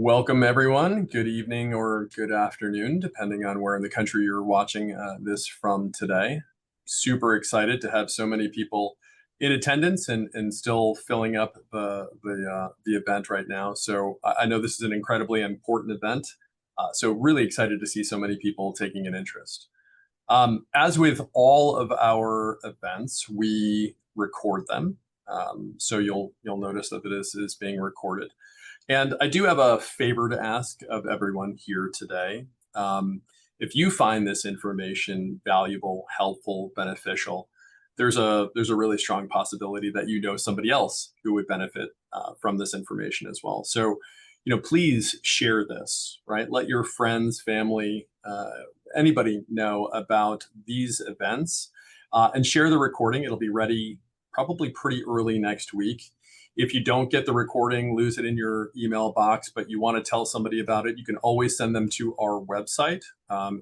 Welcome, everyone. Good evening or good afternoon, depending on where in the country you're watching this from today. Super excited to have so many people in attendance and still filling up the event right now. So I know this is an incredibly important event. So really excited to see so many people taking an interest. As with all of our events, we record them. So you'll notice that this is being recorded. And I do have a favor to ask of everyone here today. If you find this information valuable, helpful, beneficial, there's a really strong possibility that you know somebody else who would benefit from this information as well. So, please share this, right? Let your friends, family, anybody know about these events, and share the recording. It'll be ready probably pretty early next week. If you don't get the recording, lose it in your email box, but you want to tell somebody about it, you can always send them to our website.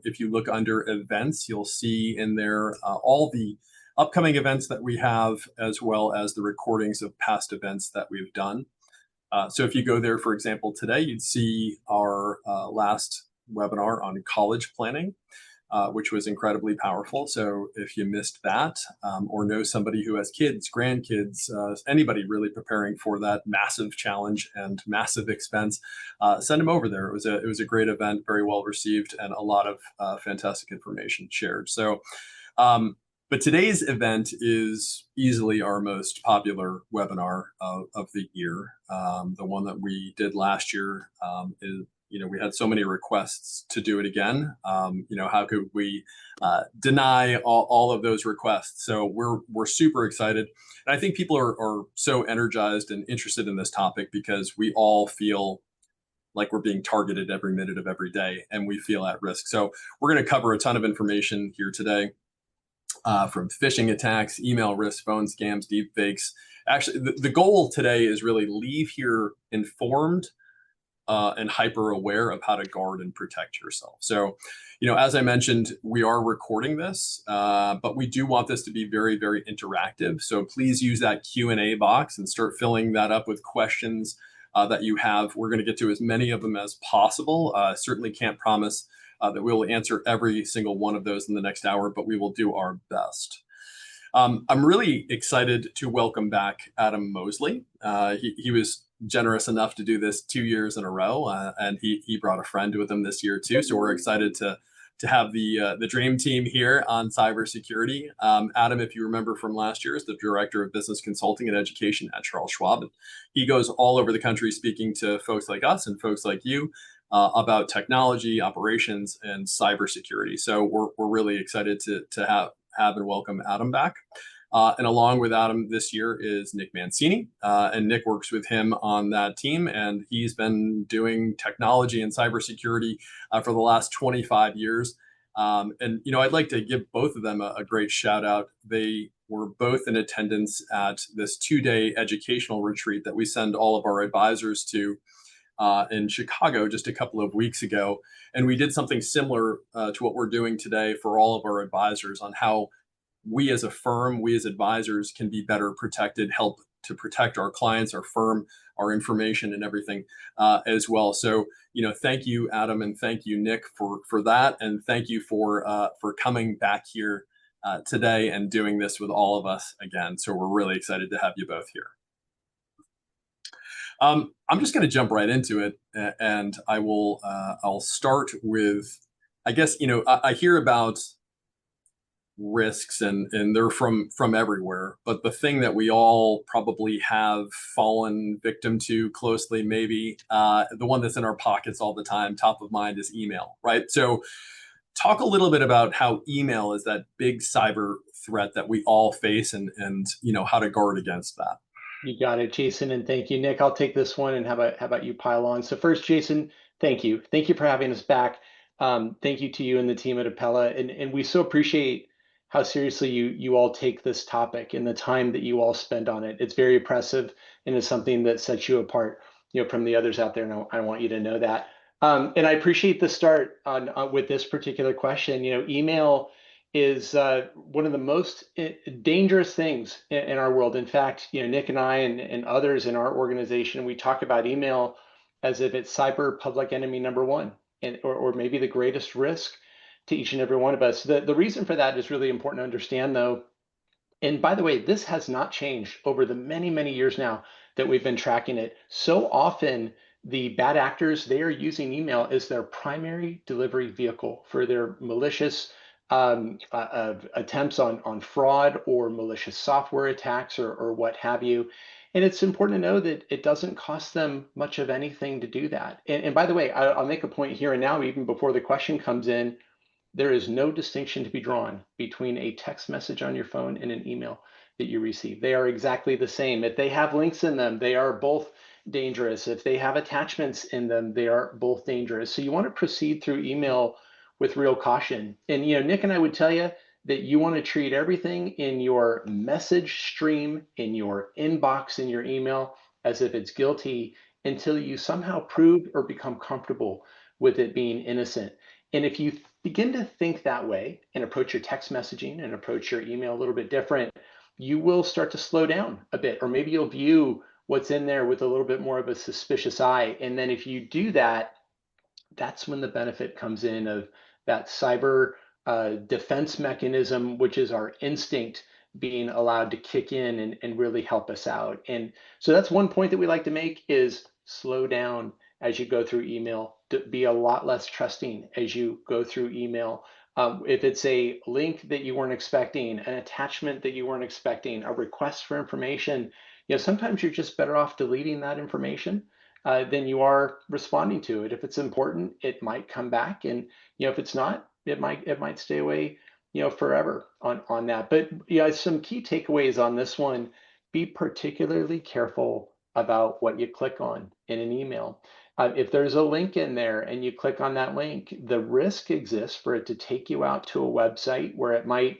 If you look under events, you'll see in there all the upcoming events that we have, as well as the recordings of past events that we've done. So if you go there, for example, today, you'd see our last webinar on college planning, which was incredibly powerful. So if you missed that, or know somebody who has kids, grandkids, anybody really preparing for that massive challenge and massive expense, send them over there. It was a great event, very well received, and a lot of fantastic information shared. So, but today's event is easily our most popular webinar of the year. The one that we did last year is, we had so many requests to do it again. How could we deny all of those requests? So we're super excited. And I think people are so energized and interested in this topic because we all feel like we're being targeted every minute of every day, and we feel at risk. So we're going to cover a ton of information here today, from phishing attacks, email risks, phone scams, deep fakes. Actually, the goal today is really leave here informed and hyper aware of how to guard and protect yourself. So, as I mentioned, we are recording this, but we do want this to be very, very interactive. So please use that Q&A box and start filling that up with questions that you have. We're going to get to as many of them as possible. Certainly can't promise that we will answer every single one of those in the next hour, but we will do our best. I'm really excited to welcome back Adam Moseley. He was generous enough to do this 2 years in a row, and he brought a friend with him this year too. So we're excited to have the dream team here on cybersecurity. Adam, if you remember from last year, is the director of business consulting and education at Charles Schwab. He goes all over the country speaking to folks like us and folks like you about technology, operations, and cybersecurity. So we're really excited to have and welcome Adam back. And along with Adam this year is Nick Mancini, and Nick works with him on that team, and he's been doing technology and cybersecurity for the last 25 years. And I'd like to give both of them a great shout out. They were both in attendance at this 2-day educational retreat that we send all of our advisors to in Chicago just a couple of weeks ago. And we did something similar to what we're doing today for all of our advisors on how we as a firm, we as advisors can be better protected, help to protect our clients, our firm, our information, and everything as well. So, thank you, Adam, and thank you, Nick, for that, and thank you for coming back here today and doing this with all of us again. So we're really excited to have you both here. I'm just going to jump right into it, and I'll start with, I guess, I hear about risks and they're from everywhere, but the thing that we all probably have fallen victim to closely, maybe the one that's in our pockets all the time, top of mind, is email, right? So talk a little bit about how email is that big cyber threat that we all face, and how to guard against that. You got it, Jason, and thank you, Nick. I'll take this one, and how about you pile on? So first, Jason, thank you for having us back. Thank you to you and the team at Appella, and we so appreciate how seriously you all take this topic and the time that you all spend on it. It's very impressive, and it's something that sets you apart, from the others out there. And I want you to know that. And I appreciate the start on with this particular question. Email is one of the most dangerous things in our world. In fact, Nick and I and others in our organization, we talk about email as if it's cyber public enemy number one, and or maybe the greatest risk to each and every one of us. The reason for that is really important to understand, though. And by the way, this has not changed over the many, many years now that we've been tracking it. So often, the bad actors, they are using email as their primary delivery vehicle for their malicious attempts on fraud or malicious software attacks or what have you. And it's important to know that it doesn't cost them much of anything to do that. And by the way, I'll make a point here and now, even before the question comes in. There is no distinction to be drawn between a text message on your phone and an email that you receive. They are exactly the same. If they have links in them, they are both dangerous. If they have attachments in them, they are both dangerous. So you want to proceed through email with real caution. And Nick and I would tell you that you want to treat everything in your message stream, in your inbox, in your email, as if it's guilty until you somehow prove or become comfortable with it being innocent. And if you begin to think that way and approach your text messaging and approach your email a little bit different, you will start to slow down a bit, or maybe you'll view what's in there with a little bit more of a suspicious eye. And then if you do that, that's when the benefit comes in of that cyber defense mechanism, which is our instinct being allowed to kick in and really help us out. And so that's one point that we like to make is slow down as you go through email, to be a lot less trusting as you go through email. If it's a link that you weren't expecting, an attachment that you weren't expecting, a request for information, sometimes you're just better off deleting that information than you are responding to it. If it's important, it might come back, and if it's not, it might stay away, forever on that. But some key takeaways on this one: be particularly careful about what you click on in an email. If there's a link in there and you click on that link, the risk exists for it to take you out to a website where it might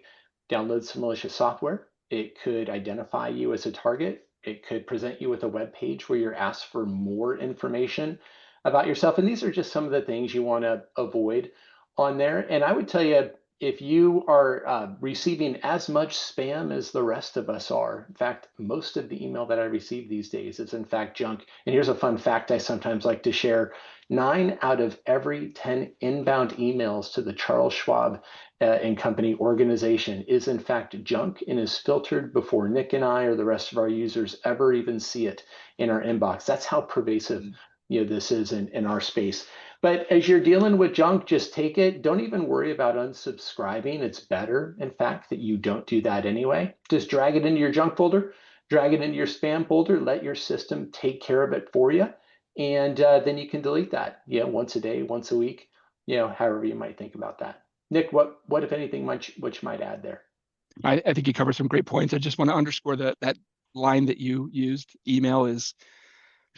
download some malicious software. It could identify you as a target. It could present you with a web page where you're asked for more information about yourself. And these are just some of the things you want to avoid on there. And I would tell you, if you are receiving as much spam as the rest of us are, in fact, most of the email that I receive these days is in fact junk. And here's a fun fact I sometimes like to share. 9 out of every 10 inbound emails to the Charles Schwab and Company organization is in fact junk and is filtered before Nick and I or the rest of our users ever even see it in our inbox. That's how pervasive this is in our space. But as you're dealing with junk, just take it. Don't even worry about unsubscribing. It's better, in fact, that you don't do that anyway. Just drag it into your junk folder, drag it into your spam folder, let your system take care of it for you. And then you can delete that, once a day, once a week, however you might think about that. Nick, what if anything, which might add there? I think you covered some great points. I just want to underscore that line that you used. Email is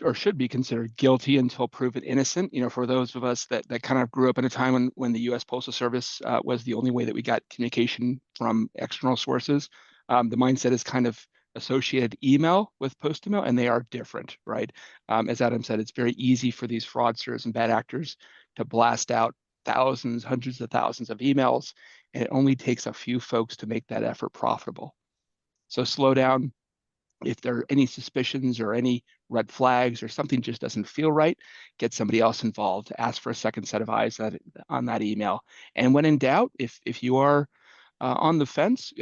or should be considered guilty until proven innocent. For those of us that kind of grew up in a time when the U.S. Postal Service was the only way that we got communication from external sources, the mindset is kind of associated email with post email, and they are different, right? As Adam said, it's very easy for these fraudsters and bad actors to blast out thousands, hundreds of thousands of emails, and it only takes a few folks to make that effort profitable. So slow down. If there are any suspicions or any red flags or something just doesn't feel right, get somebody else involved. Ask for a second set of eyes on that email. And when in doubt, if you are on the fence,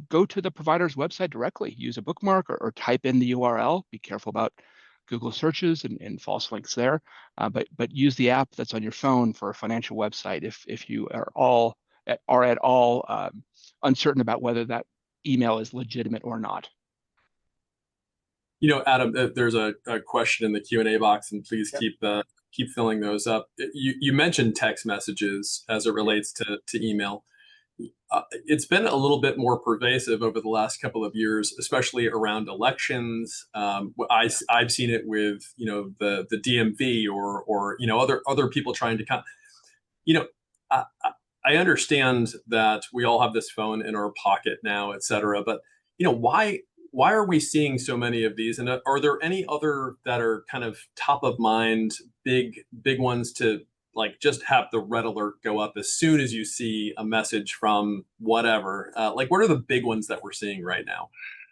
go to the provider's website directly. Use a bookmark or type in the URL. Be careful about Google searches and false links there. But use the app that's on your phone for a financial website if you are at all uncertain about whether that email is legitimate or not. Adam, there's a question in the Q&A box, and please keep filling those up. You mentioned text messages as it relates to email. It's been a little bit more pervasive over the last couple of years, especially around elections. I've seen it with the DMV or other people trying to I understand that we all have this phone in our pocket now, et cetera, but why are we seeing so many of these? And are there any other that are kind of top of mind, big ones to just have the red alert go up as soon as you see a message from whatever? What are the big ones that we're seeing right now?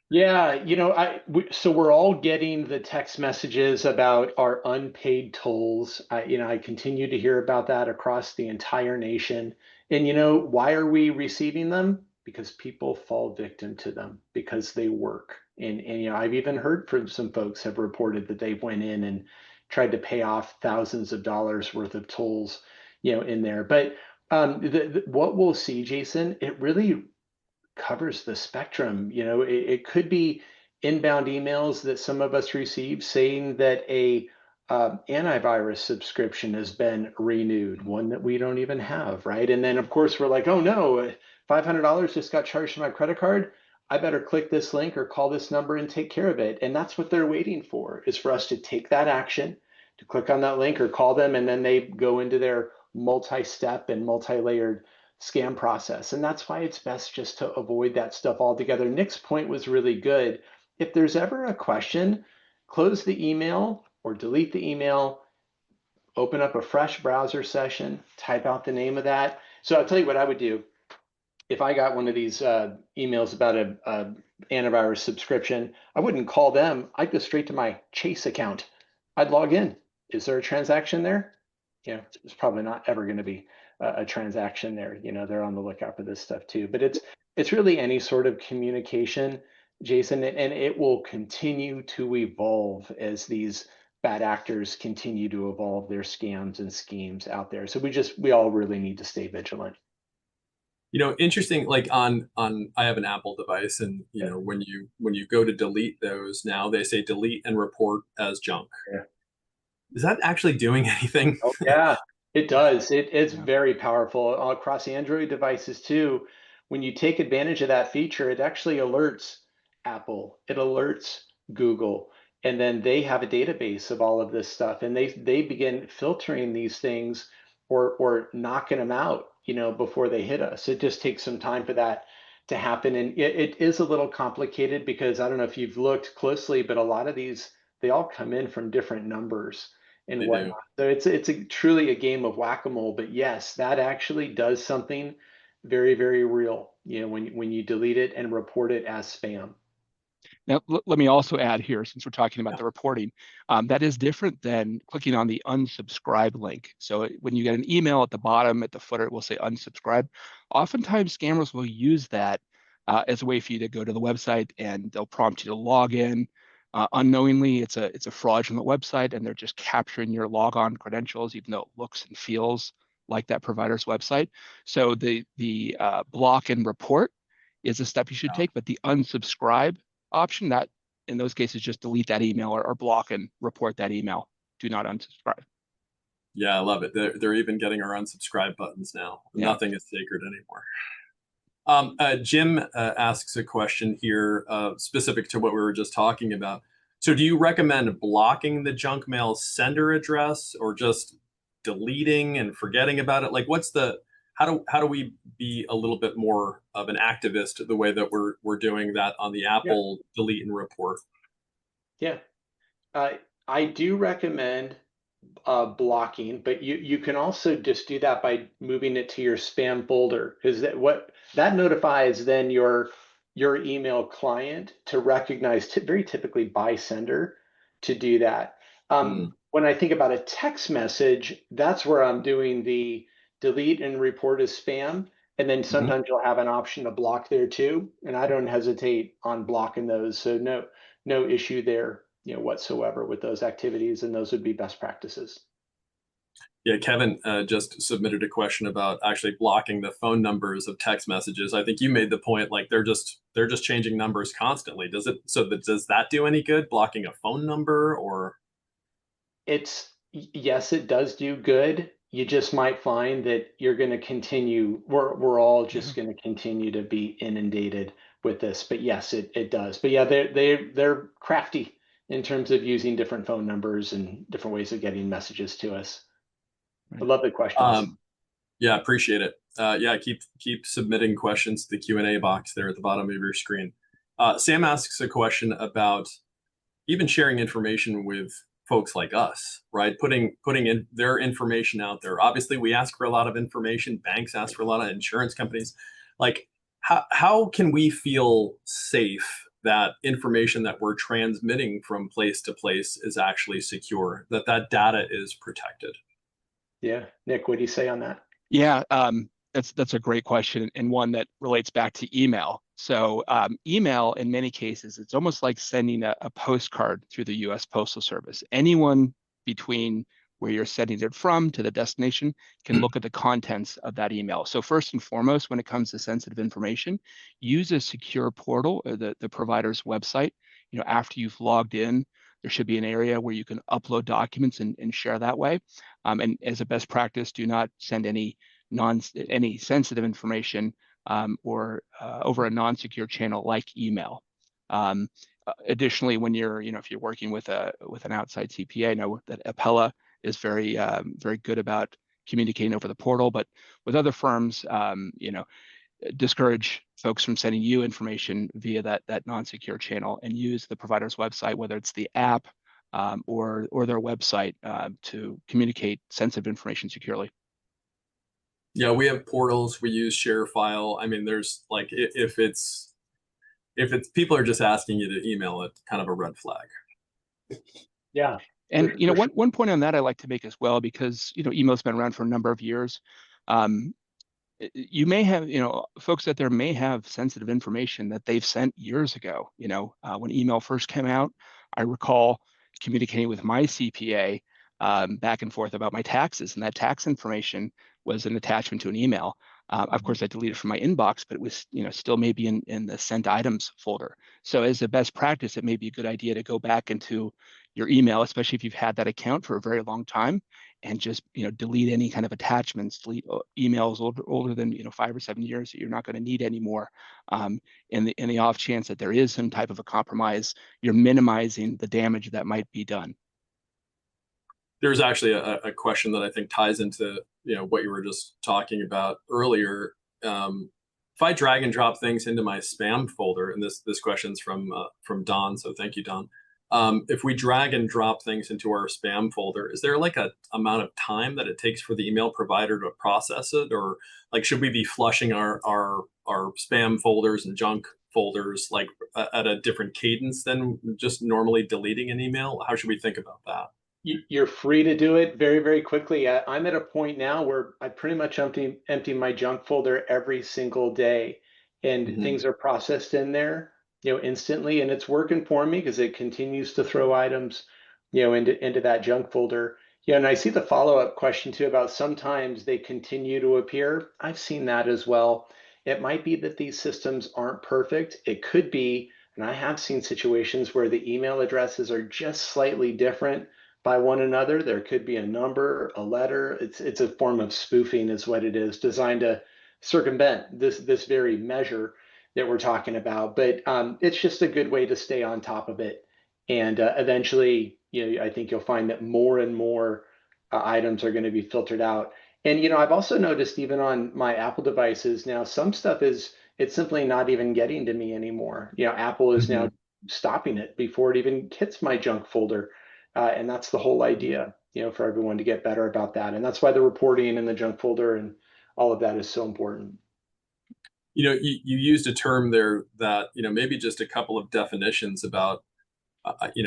Yeah, so we're all getting the text messages about our unpaid tolls. I continue to hear about that across the entire nation. And why are we receiving them? Because people fall victim to them because they work. And I've even heard from some folks have reported that they went in and tried to pay off thousands of dollars worth of tolls, in there. But what we'll see, Jason, it really covers the spectrum. It could be inbound emails that some of us receive saying that a antivirus subscription has been renewed, one that we don't even have, right? And then of course we're like, oh no, $500 just got charged to my credit card. I better click this link or call this number and take care of it. And that's what they're waiting for, is for us to take that action, to click on that link or call them, and then they go into their multi-step and multi-layered scam process. And that's why it's best just to avoid that stuff altogether. Nick's point was really good. If there's ever a question, close the email or delete the email, open up a fresh browser session, type out the name of that. So I'll tell you what I would do. If I got one of these emails about a antivirus subscription, I wouldn't call them. I'd go straight to my Chase account. I'd log in. Is there a transaction there? There's probably not ever going to be a transaction there. They're on the lookout for this stuff too. But it's really any sort of communication, Jason, and it will continue to evolve as these bad actors continue to evolve their scams and schemes out there. So we all really need to stay vigilant. Interesting, like on I have an Apple device, and Yeah. when you go to delete those, now they say delete and report as junk. Yeah. Is that actually doing anything? Oh yeah, it does. It's Yeah. very powerful across Android devices too. When you take advantage of that feature, it actually alerts Apple, it alerts Google, and then they have a database of all of this stuff, and they begin filtering these things or knocking them out, before they hit us. It just takes some time for that to happen, and it is a little complicated because I don't know if you've looked closely, but a lot of these they all come in from different numbers and They do. whatnot. So it's truly a game of whack-a-mole. But yes, that actually does something very, very real. When you delete it and report it as spam. Now, let me also add here, since we're talking about Yeah. the reporting, that is different than clicking on the unsubscribe link. So when you get an email at the bottom, at the footer, it will say unsubscribe. Oftentimes, scammers will use that as a way for you to go to the website, and they'll prompt you to log in. Unknowingly, it's a fraudulent website, and they're just capturing your logon credentials, even though it looks and feels like that provider's website. So the block and report is a step you should Yeah. take, but the unsubscribe option, that in those cases just delete that email, or block and report that email. Do not unsubscribe. Yeah, I love it. They're even getting our unsubscribe buttons now. Yeah. Nothing is sacred anymore. Jim asks a question here specific to what we were just talking about. So, do you recommend blocking the junk mail sender address, or just deleting and forgetting about it? Like, how do we be a little bit more of an activist the way that we're doing that on the Yeah. Apple delete and report? Yeah. I do recommend blocking, but you can also just do that by moving it to your spam folder, because that notifies then your email client to recognize very typically by sender to do that. Mm, When I think about a text message, that's where I'm doing the delete and report as spam. And then mhm. sometimes you'll have an option to block there too. And I don't hesitate on blocking those. So no issue there, whatsoever with those activities, and those would be best practices. Yeah, Kevin just submitted a question about actually blocking the phone numbers of text messages. I think you made the point, like they're just changing numbers constantly. Does that do any good, blocking a phone number? Or Yes, it does do good. You just might find that you're going to continue. We're all Yeah. just going to continue to be inundated with this. But yes, it does. But yeah, they're crafty in terms of using different phone numbers and different ways of getting messages to us. I Right. love the questions. um, yeah, appreciate it. Yeah, keep submitting questions to the Q&A box there at the bottom of your screen. Sam asks a question about even sharing information with folks like us, right? Putting in their information out there. Obviously, we ask for a lot of information. Banks ask for a lot of insurance companies. Like, how can we feel safe that information that we're transmitting from place to place is actually secure, that that data is protected. Yeah. Nick, what do you say on that? Yeah, that's a great question, and one that relates back to email. So email, in many cases, it's almost like sending a postcard through the U.S. Postal Service. Anyone between where you're sending it from to the destination can look at the contents of that email. So first and foremost, when it comes to sensitive information, use a secure portal, or the provider's website. After you've logged in, there should be an area where you can upload documents and share that way. And as a best practice, do not send any sensitive information or over a non-secure channel like email. Additionally, when if you're working with an outside CPA, I know that Appella is very good about communicating over the portal, but with other firms, discourage folks from sending you information via that non-secure channel, and use the provider's website, whether it's the app or their website, to communicate sensitive information securely. Yeah, we have portals. We use ShareFile. I mean, there's like, if it's people are just asking you to email it, kind of a red flag. Yeah. And for sure. one point on that I like to make as well, because email's been around for a number of years. You may have, folks out there may have sensitive information that they've sent years ago. When email first came out, I recall communicating with my CPA back and forth about my taxes, and that tax information was an attachment to an email. Of course, I deleted it from my inbox, but it was, still maybe in the sent items folder. So as a best practice, it may be a good idea to go back into your email, especially if you've had that account for a very long time, and just delete any kind of attachments, delete emails older than 5 or 7 years that you're not going to need anymore. In the off chance that there is some type of a compromise, you're minimizing the damage that might be done. There's actually a question that I think ties into what you were just talking about earlier. If I drag and drop things into my spam folder, and this question's from Don, so thank you, Don. If we drag and drop things into our spam folder, is there like a amount of time that it takes for the email provider to process it, or like should we be flushing our spam folders and junk folders like at a different cadence than just normally deleting an email? How should we think about that? You're free to do it very, very quickly. I'm at a point now where I pretty much empty my junk folder every single day, and things are processed in there, instantly, and it's working for me because it continues to throw items, into that junk folder. And I see the follow-up question too about sometimes they continue to appear. I've seen that as well. It might be that these systems aren't perfect. It could be, and I have seen situations where the email addresses are just slightly different by one another. There could be a number, a letter. It's a form of spoofing is what it is, designed to circumvent this very measure that we're talking about. But it's just a good way to stay on top of it. And eventually, I think you'll find that more and more items are going to be filtered out. And I've also noticed even on my Apple devices now, some stuff it's simply not even getting to me anymore. Apple is now stopping it before it even hits my junk folder. And that's the whole idea, for everyone to get better about that. And that's why the reporting and the junk folder and all of that is so important. You used a term there that, maybe just a couple of definitions about,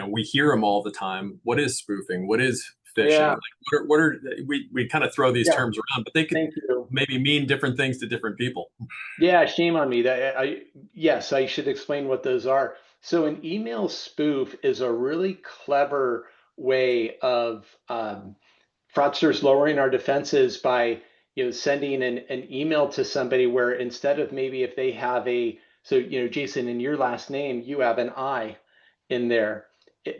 we hear them all the time. What is spoofing? What is phishing? Yeah. Like, what are we kind of throw these terms around, but they could maybe mean different things to different people. Yeah, shame on me. Yes, I should explain what those are. So an email spoof is a really clever way of fraudsters lowering our defenses by sending an email to somebody where instead of maybe if they have Jason, in your last name you have an I in there,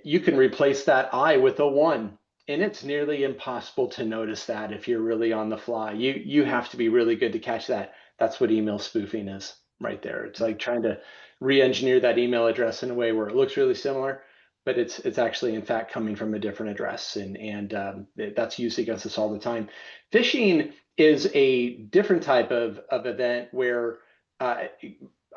you can replace that I with a 1, and it's nearly impossible to notice that if you're really on the fly. You have to be really good to catch that. That's what email spoofing is right there. It's like trying to re-engineer that email address in a way where it looks really similar, but it's actually in fact coming from a different address, and that's used against us all the time. Phishing is a different type of event where I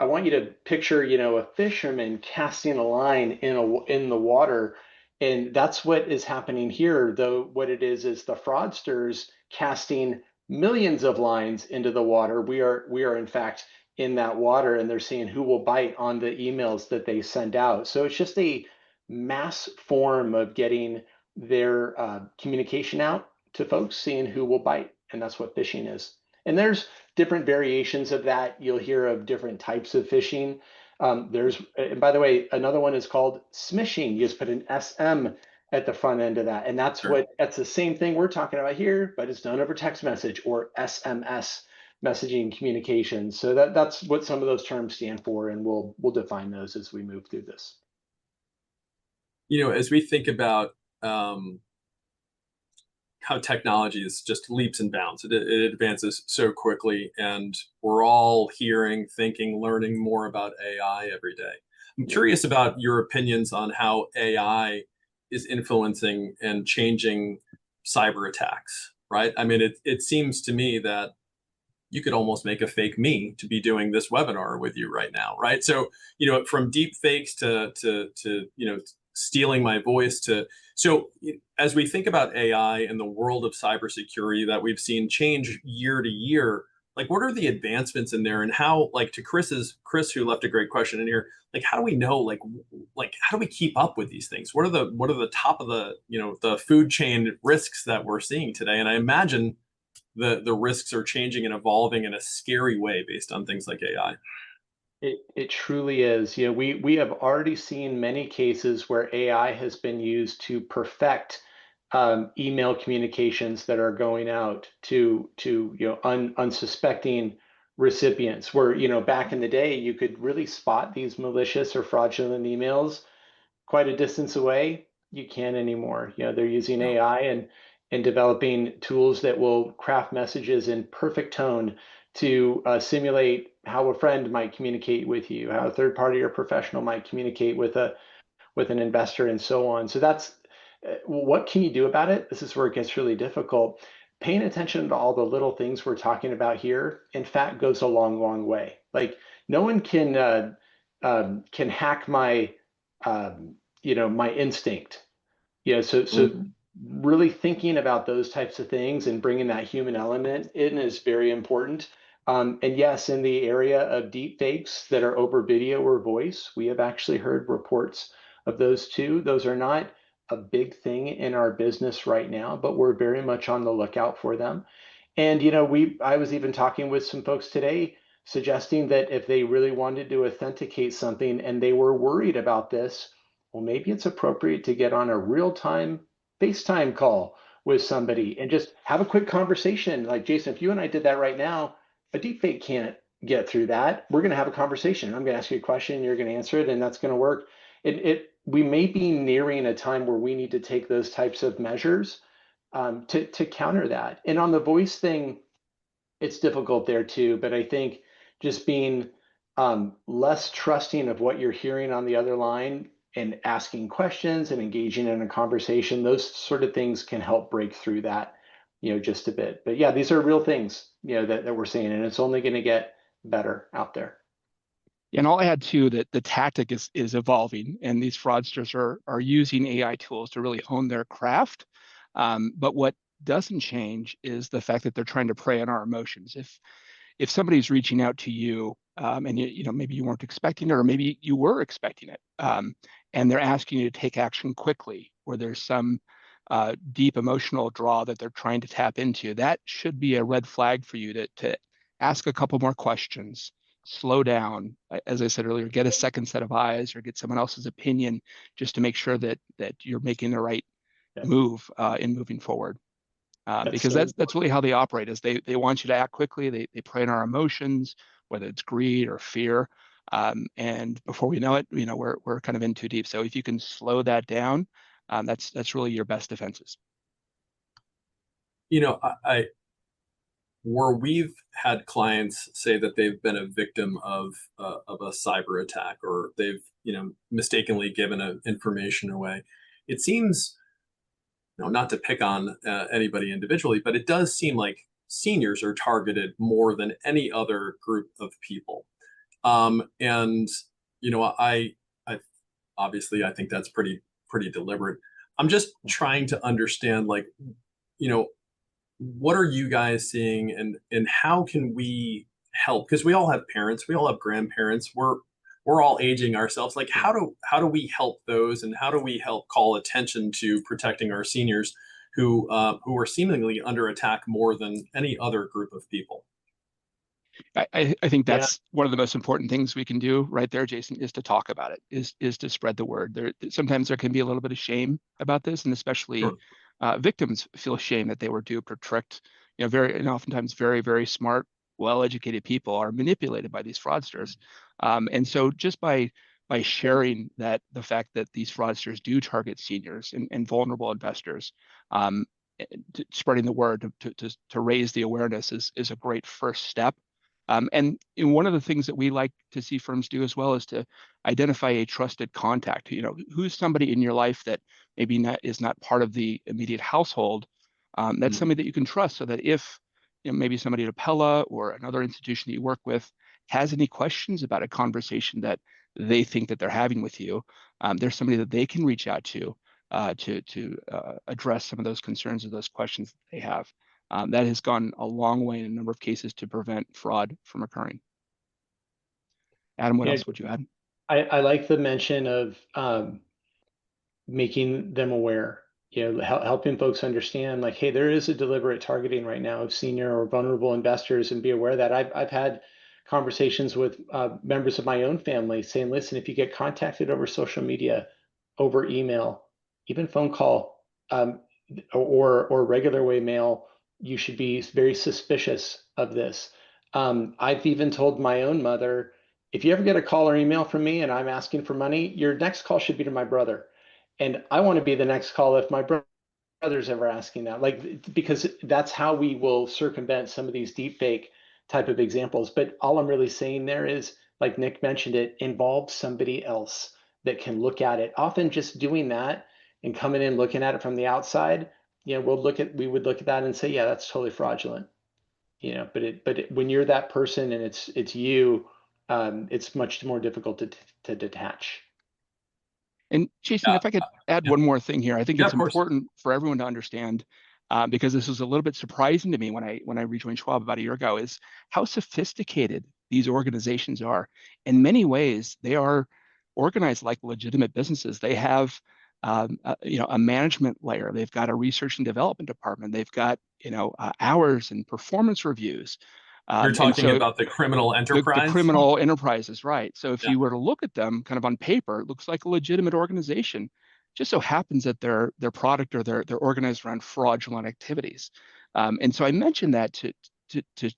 want you to picture, a fisherman casting a line in the water, and that's what is happening here. Though what it is the fraudsters casting millions of lines into the water. We are in fact in that water, and they're seeing who will bite on the emails that they send out. So it's just a mass form of getting their communication out to folks, seeing who will bite. And that's what phishing is. And there's different variations of that. You'll hear of different types of phishing. And by the way, another one is called smishing. You just put an SM at the front end of that. And that's Sure. that's the same thing we're talking about here, but it's done over text message or SMS messaging communications. So that's what some of those terms stand for, and we'll define those as we move through this. As we think about how technology is just leaps and bounds, it advances so quickly, and we're all hearing, thinking, learning more about AI every day. I'm curious about your opinions on how AI is influencing and changing cyber attacks, right? I mean, it seems to me that you could almost make a fake me to be doing this webinar with you right now, right? So, from deep fakes to stealing my voice to, so as we think about AI and the world of cybersecurity that we've seen change year to year, like what are the advancements in there, and how, like, to Chris who left a great question in here, like how do we know, like how do we keep up with these things? What are the top of the, the food chain risks that we're seeing today? And I imagine the risks are changing and evolving in a scary way based on things like AI. It truly is. We have already seen many cases where AI has been used to perfect email communications that are going out to unsuspecting recipients. Where back in the day, you could really spot these malicious or fraudulent emails quite a distance away. You can't anymore. They're using No. AI and developing tools that will craft messages in perfect tone to simulate how a friend might communicate with you, how a third party or professional might communicate with an investor, and so on. So that's what can you do about it? This is where it gets really difficult. Paying attention to all the little things we're talking about here, in fact, goes a long, long way. Like no one can hack my instinct. So Mhm. really thinking about those types of things and bringing that human element in is very important. And yes, in the area of deep fakes that are over video or voice, we have actually heard reports of those too. Those are not a big thing in our business right now, but we're very much on the lookout for them. And I was even talking with some folks today suggesting that if they really wanted to authenticate something and they were worried about this, well, maybe it's appropriate to get on a real-time FaceTime call with somebody and just have a quick conversation. Like Jason, if you and I did that right now, a deepfake can't get through that. We're going to have a conversation. I'm going to ask you a question, you're going to answer it, and that's going to work. We may be nearing a time where we need to take those types of measures to counter that. And on the voice thing, it's difficult there too. But I think just being less trusting of what you're hearing on the other line and asking questions and engaging in a conversation, those sort of things can help break through that, just a bit. But yeah, these are real things, that we're seeing, and it's only going to get better out there. And I'll add too that the tactic is evolving, and these fraudsters are using AI tools to really hone their craft. But what doesn't change is the fact that they're trying to prey on our emotions. If somebody's reaching out to you, and maybe you weren't expecting it, or maybe you were expecting it, and they're asking you to take action quickly, or there's some deep emotional draw that they're trying to tap into, that should be a red flag for you to ask a couple more questions, slow down, as I said earlier, get a second set of eyes or get someone else's opinion, just to make sure that you're making the right Yeah, move in moving forward. that's Because so that's important. really how they operate. Is they want you to act quickly. They prey on our emotions, whether it's greed or fear. And before we know it, we're kind of in too deep. So if you can slow that down, that's really your best defenses. I where we've had clients say that they've been a victim of a cyber attack, or they've mistakenly given information away. It seems, not to pick on anybody individually, but it does seem like seniors are targeted more than any other group of people. And I obviously I think that's pretty deliberate. I'm just trying to understand, like, you know what are you guys seeing, and how can we help? Because we all have parents, we all have grandparents, we're all aging ourselves. Like how do we help those, and how do we help call attention to protecting our seniors who are seemingly under attack more than any other group of people? I think Yeah. that's one of the most important things we can do right there, Jason, is to talk about it, is to spread the word. Sometimes there can be a little bit of shame about this, and especially Sure. victims feel shame that they were duped or tricked. Very and oftentimes very, very smart, well-educated people are manipulated by these fraudsters. And so just by sharing that the fact that these fraudsters do target seniors and vulnerable investors, um, spreading the word to raise the awareness is a great first step. And one of the things that we like to see firms do as well is to identify a trusted contact. Who's somebody in your life that maybe is not part of the immediate household. That's Mhm. somebody that you can trust, so that if maybe somebody at Appella or another institution that you work with has any questions about a conversation that they think that they're having with you, there's somebody that they can reach out to address some of those concerns or those questions that they have. That has gone a long way in a number of cases to prevent fraud from occurring. Adam, what Yeah, else would you add? I like the mention of making them aware, helping folks understand, like, hey, there is a deliberate targeting right now of senior or vulnerable investors, and be aware that I've had conversations with members of my own family saying, listen, if you get contacted over social media, over email, even phone call, or regular way mail, you should be very suspicious of this. I've even told my own mother, if you ever get a call or email from me and I'm asking for money, your next call should be to my brother. And I want to be the next call if my brother's ever asking that, like, because that's how we will circumvent some of these deep fake type of examples. But all I'm really saying there is, like Nick mentioned, it involves somebody else that can look at it. Often just doing that and coming in looking at it from the outside, we would look at that and say, yeah, that's totally fraudulent. When you're that person and it's you, it's much more difficult to detach. And Jason, Yeah, if I could add yeah, one more thing here, I think yeah, it's of course. important for everyone to understand, because this was a little bit surprising to me when I rejoined Schwab about a year ago, is how sophisticated these organizations are. In many ways, they are organized like legitimate businesses. They have a management layer. They've got a research and development department. They've got hours and performance reviews. You're And talking so about the criminal the enterprise. criminal enterprises, right? So if Yeah. you were to look at them kind of on paper, it looks like a legitimate organization. Just so happens that their product or they're organized around fraudulent activities. And so I mentioned that to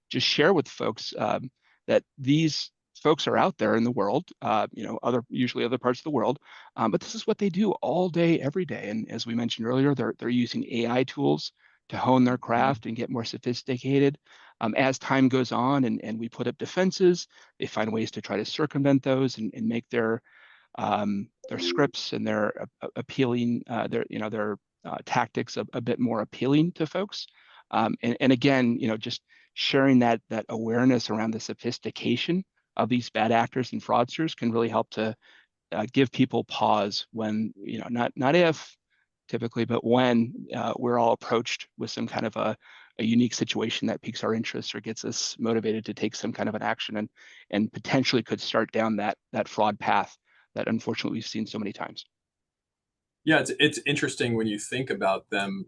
just share with folks, that these folks are out there in the world, usually other parts of the world, but this is what they do all day, every day. And as we mentioned earlier, they're using AI tools to hone their craft and get more sophisticated. As time goes on and we put up defenses, they find ways to try to circumvent those and make their scripts and their appealing, their tactics a bit more appealing to folks. And again, just sharing that awareness around the sophistication of these bad actors and fraudsters can really help to give people pause when, not if typically, but when we're all approached with some kind of a unique situation that piques our interest or gets us motivated to take some kind of an action, and potentially could start down that fraud path that unfortunately we've seen so many times. Yeah, it's interesting when you think about them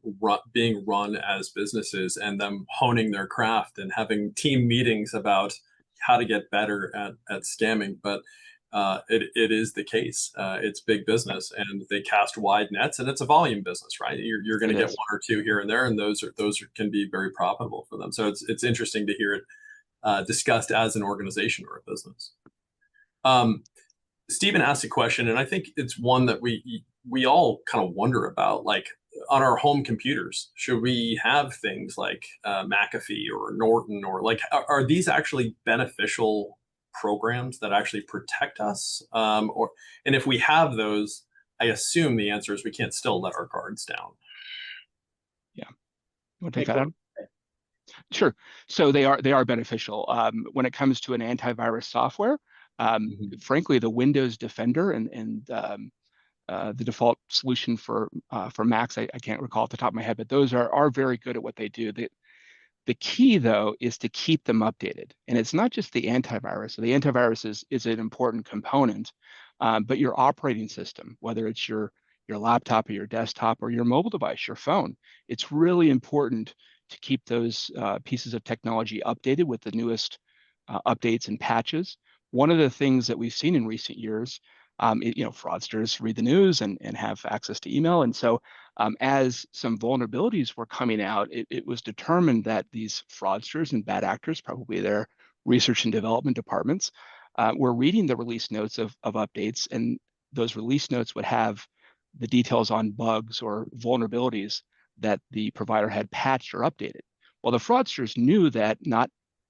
being run as businesses and them honing their craft and having team meetings about how to get better at scamming. But it is the case. It's big business, and they cast wide nets, and it's a volume business, right? You're going to It get is. one or two here and there, and can be very profitable for them. So it's interesting to hear it discussed as an organization or a business. Um, Stephen asked a question, and I think it's one that we all kind of wonder about. Like on our home computers, should we have things like McAfee or Norton, or like are these actually beneficial programs that actually protect us? And if we have those, I assume the answer is we can't still let our guards down. Yeah. You want to take Nick, that on? Sure. So they are beneficial. When it comes to an antivirus software, Mhm. frankly, the Windows Defender and the default solution for Macs, I can't recall off the top of my head, but those are very good at what they do. The key, though, is to keep them updated. And it's not just the antivirus. So the antivirus is an important component, but your operating system, whether it's your laptop or your desktop or your mobile device, your phone, it's really important to keep those pieces of technology updated with the newest updates and patches. One of the things that we've seen in recent years, fraudsters read the news and have access to email. And so as some vulnerabilities were coming out, it was determined that these fraudsters and bad actors, probably their research and development departments, were reading the release notes of updates, and those release notes would have the details on bugs or vulnerabilities that the provider had patched or updated. Well, the fraudsters knew that not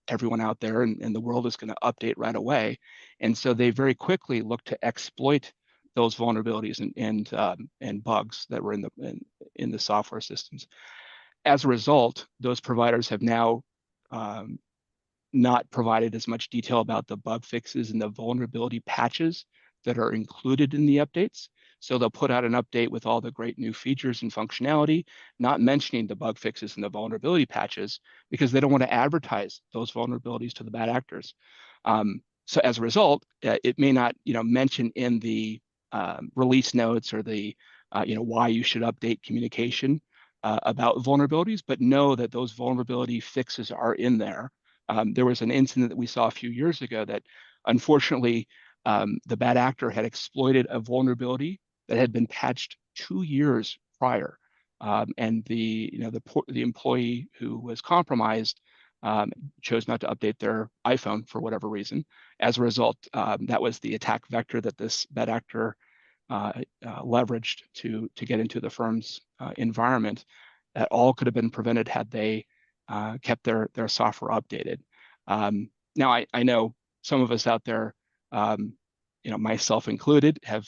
everyone out there in the world is going to update right away, and so they very quickly looked to exploit those vulnerabilities and bugs that were in the software systems. As a result, those providers have now not provided as much detail about the bug fixes and the vulnerability patches that are included in the updates. So they'll put out an update with all the great new features and functionality, not mentioning the bug fixes and the vulnerability patches, because they don't want to advertise those vulnerabilities to the bad actors. So as a result, it may not, mention in the release notes or the, why you should update communication about vulnerabilities, but know that those vulnerability fixes are in there. There was an incident that we saw a few years ago that, unfortunately, the bad actor had exploited a vulnerability that had been patched 2 years prior, and the employee who was compromised chose not to update their iPhone for whatever reason. As a result, that was the attack vector that this bad actor leveraged to get into the firm's environment. That all could have been prevented had they kept their software updated. Now, I know some of us out there, myself included, have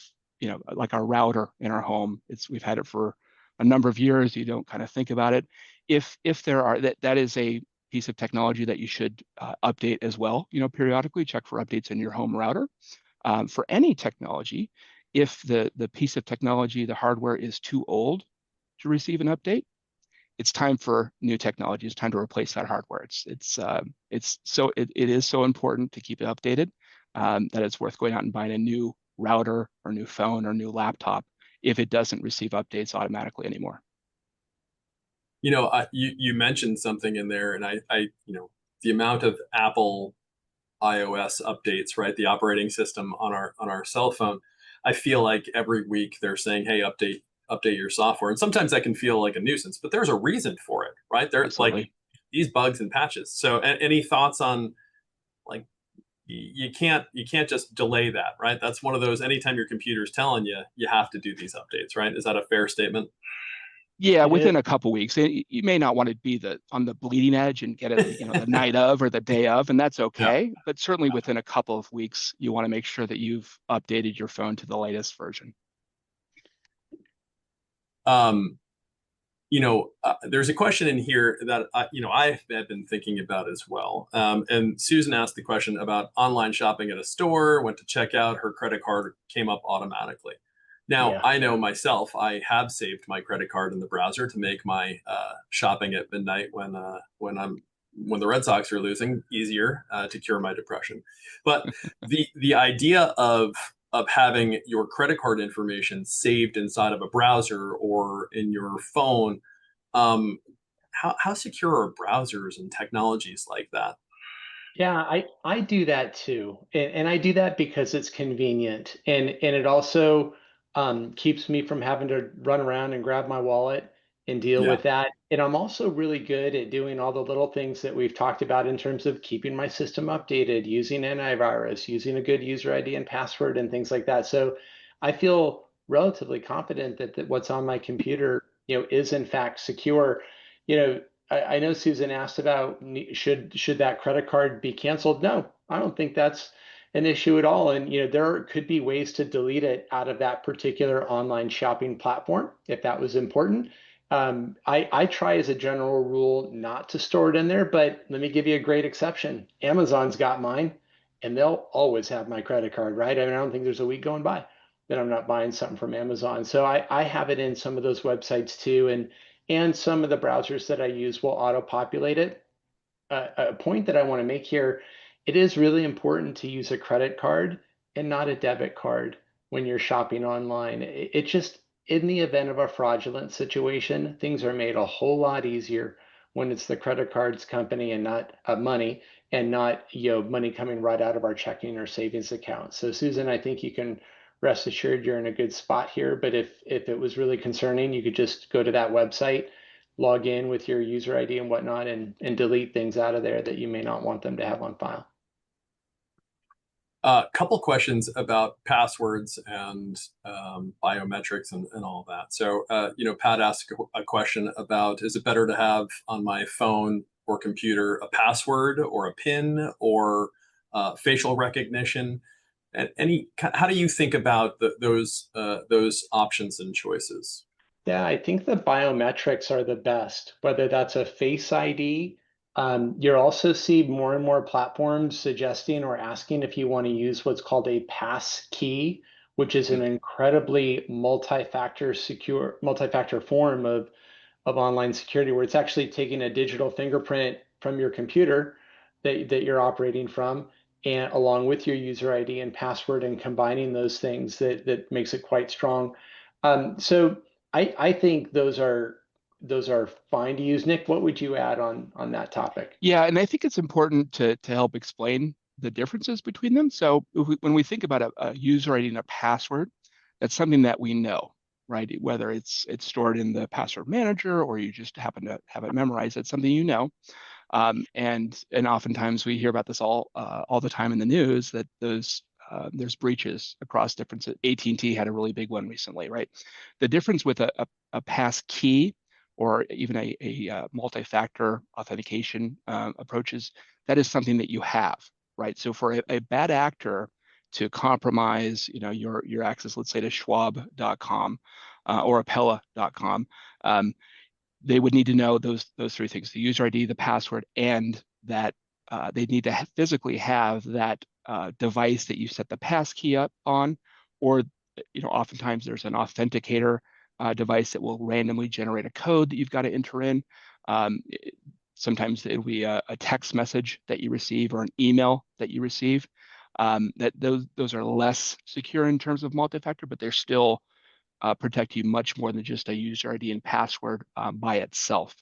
like our router in our home. We've had it for a number of years. You don't kind of think about it. If there are that is a piece of technology that you should update as well. Periodically check for updates in your home router. For any technology, if the piece of technology, the hardware, is too old to receive an update, it's time for new technology. It's time to replace that hardware. It is so important to keep it updated that it's worth going out and buying a new router or new phone or new laptop if it doesn't receive updates automatically anymore. You mentioned something in there, and I the amount of Apple iOS updates, right? The operating system on our cell phone. I feel like every week they're saying, "Hey, update your software," and sometimes that can feel like a nuisance, but there's a reason for it, right? There's like these bugs and patches. So, any thoughts on, like, you can't just delay that, right? That's one of those. Anytime your computer's telling you, you have to do these updates, right? Is that a fair statement? Yeah, within a couple weeks. You may not want to be on the bleeding edge and get it, the night of or the day of, and that's okay. Yeah. But certainly within a couple of weeks, you want to make sure that you've updated your phone to the latest version. There's a question in here that I've been thinking about as well. And Susan asked the question about online shopping at a store. Went to check out, her credit card came up automatically. Now, yeah. I know myself, I have saved my credit card in the browser to make my shopping at midnight when the Red Sox are losing easier to cure my depression. But the idea of having your credit card information saved inside of a browser or in your phone, how secure are browsers and technologies like that? Yeah, I do that too. And I do that because it's convenient. And it also keeps me from having to run around and grab my wallet and deal with that. And I'm also really good at doing all the little things that we've talked about in terms of keeping my system updated, using antivirus, using a good user ID and password and things like that. So I feel relatively confident that what's on my computer, is in fact secure. I know Susan asked about should that credit card be canceled? No, I don't think that's an issue at all. And there could be ways to delete it out of that particular online shopping platform if that was important. I try as a general rule not to store it in there, but let me give you a great exception. Amazon's got mine, and they'll always have my credit card, right? I mean, I don't think there's a week going by that I'm not buying something from Amazon. So I have it in some of those websites too, and some of the browsers that I use will auto-populate it. a point that I want to make here. It is really important to use a credit card and not a debit card when you're shopping online. It just, in the event of a fraudulent situation, things are made a whole lot easier when it's the credit cards company and not money, and not money coming right out of our checking or savings account. So Susan, I think you can rest assured you're in a good spot here. But if it was really concerning, you could just go to that website, log in with your user ID and whatnot, and delete things out of there that you may not want them to have on file. A couple questions about passwords and biometrics and all of that. So, Pat asked a question about, is it better to have on my phone or computer a password or a PIN or facial recognition? And how do you think about those options and choices? Yeah, I think the biometrics are the best, whether that's a Face ID. You'll also see more and more platforms suggesting or asking if you want to use what's called a pass key, which is an incredibly multi-factor form of online security, where it's actually taking a digital fingerprint from your computer that you're operating from, and along with your user ID and password, and combining those things that makes it quite strong. So I think those are fine to use. Nick, what would you add on that topic? Yeah, and I think it's important to help explain the differences between them. So when we think about a user ID and a password, that's something that we know, right? Whether it's stored in the password manager or you just happen to have it memorized, it's something you know. And oftentimes we hear about this all the time in the news, that there's breaches across different. AT&T had a really big one recently, right? The difference with a pass key or even a multi-factor authentication approaches, that is something that you have, right? So for a bad actor to compromise, your access, let's say to Schwab.com or Apella.com, they would need to know those three things: the user ID, the password, and that they need to physically have that device that you set the pass key up on, or oftentimes there's an authenticator device that will randomly generate a code that you've got to enter in. Sometimes it'll be a text message that you receive or an email that you receive. That those are less secure in terms of multi-factor, but they're still protect you much more than just a user ID and password by itself.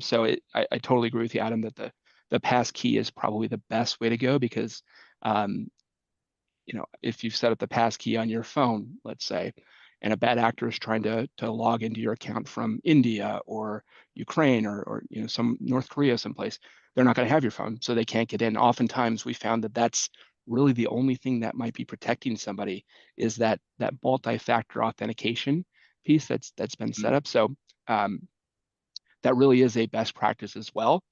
So I totally agree with you, Adam, that the pass key is probably the best way to go, because if you've set up the pass key on your phone, let's say, and a bad actor is trying to log into your account from India or Ukraine or some North Korea someplace, they're not going to have your phone, so they can't get in. Oftentimes we found that that's really the only thing that might be protecting somebody, is that multi-factor authentication piece that's been set up. So that really is a best practice as well,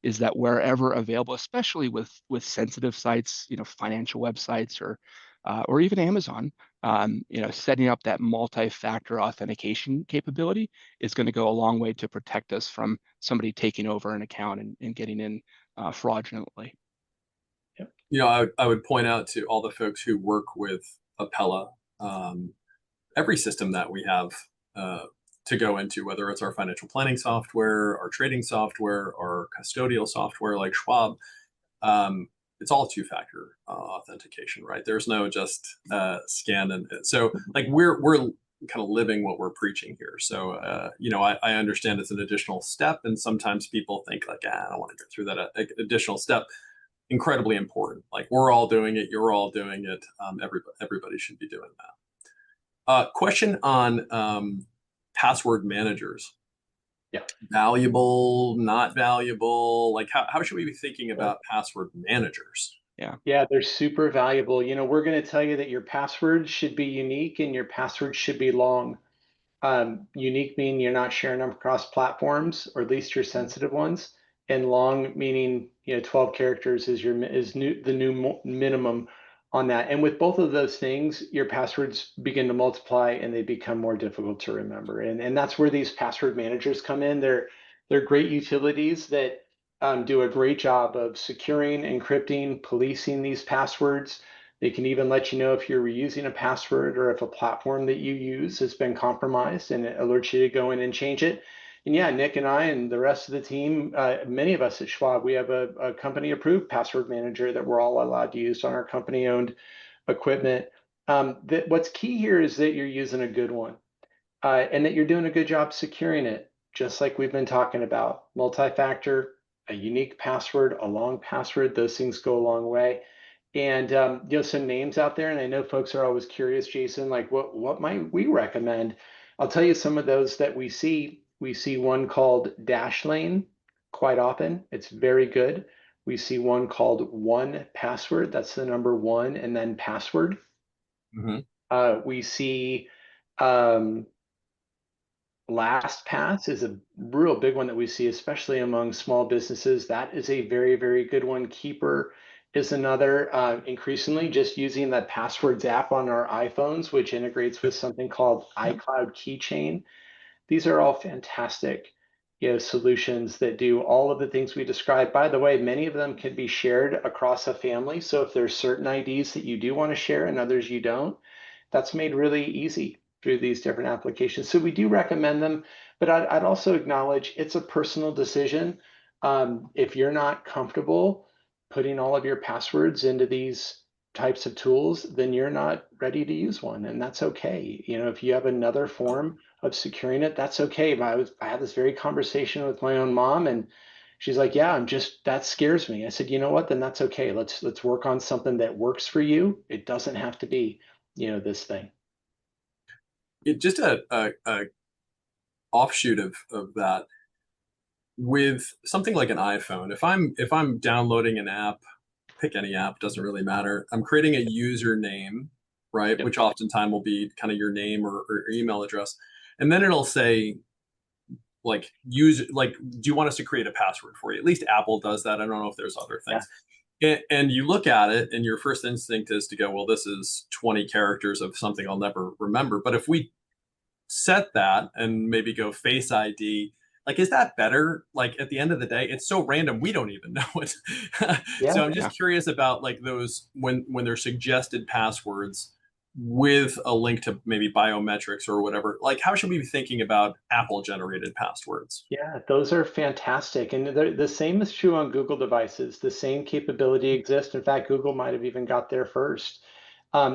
is that wherever available, especially with sensitive sites, financial websites or even Amazon, setting up that multi-factor authentication capability is going to go a long way to protect us from somebody taking over an account and getting in fraudulently. I would point out to all the folks who work with Apella, every system that we have to go into, whether it's our financial planning software, our trading software, or custodial software like Schwab, it's all two-factor authentication, right? There's no just scan. And so like we're kind of living what we're preaching here. So, I understand it's an additional step, and sometimes people think like, I don't want to go through that additional step. Incredibly important. Like we're all doing it. You're all doing it. Everybody should be doing that. Question on password managers. Yeah. Valuable, not valuable? Like how should we be thinking about password managers? Yeah, they're super valuable. We're going to tell you that your passwords should be unique and your passwords should be long. Unique meaning you're not sharing them across platforms, or at least your sensitive ones, and long meaning 12 characters is the new minimum on that. And with both of those things, your passwords begin to multiply and they become more difficult to remember. And that's where these password managers come in. They're great utilities that do a great job of securing, encrypting, policing these passwords. They can even let you know if you're reusing a password or if a platform that you use has been compromised, and it alerts you to go in and change it. And yeah, Nick and I and the rest of the team, many of us at Schwab, we have a company approved password manager that we're all allowed to use on our company owned equipment. What's key here is that you're using a good one, and that you're doing a good job securing it, just like we've been talking about. Multi-factor, a unique password, a long password, those things go a long way. And some names out there, and I know folks are always curious, Jason, like what might we recommend? I'll tell you some of those that we see. We see one called Dashlane quite often. It's very good. We see one called One Password. That's the number one and then password. Mm-hmm. We see um, LastPass is a real big one that we see, especially among small businesses. That is a very, very good one. Keeper is another. Increasingly, just using that passwords app on our iPhones, which integrates with something called iCloud Keychain. These are all fantastic, solutions that do all of the things we described. By the way, many of them can be shared across a family. So if there's certain IDs that you do want to share and others you don't, that's made really easy through these different applications. So we do recommend them, but I'd also acknowledge it's a personal decision. If you're not comfortable putting all of your passwords into these types of tools, then you're not ready to use one, and that's okay. If you have another form of securing it, that's okay. I had this very conversation with my own mom, and she's like, "Yeah, that scares me." I said, "You know what? Then that's okay. Let's work on something that works for you. It doesn't have to be, this thing." It just a offshoot of that with something like an iPhone. If I'm downloading an app, pick any app, doesn't really matter. I'm creating a username, right? Yep. Which oftentimes will be kind of your name or email address. And then it'll say do you want us to create a password for you? At least Apple does that. I don't know if there's other Yeah. things. And you look at it and your first instinct is to go, well, this is 20 characters of something I'll never remember. But if we set that and maybe go Face ID, like, is that better? Like, at the end of the day, it's so random we don't even know it. Yeah. So I'm Yeah. just curious about like those when they're suggested passwords with a link to maybe biometrics or whatever. Like, how should we be thinking about Apple generated passwords? Yeah, those are fantastic. And the same is true on Google devices. The same capability exists. In fact, Google might have even got there first.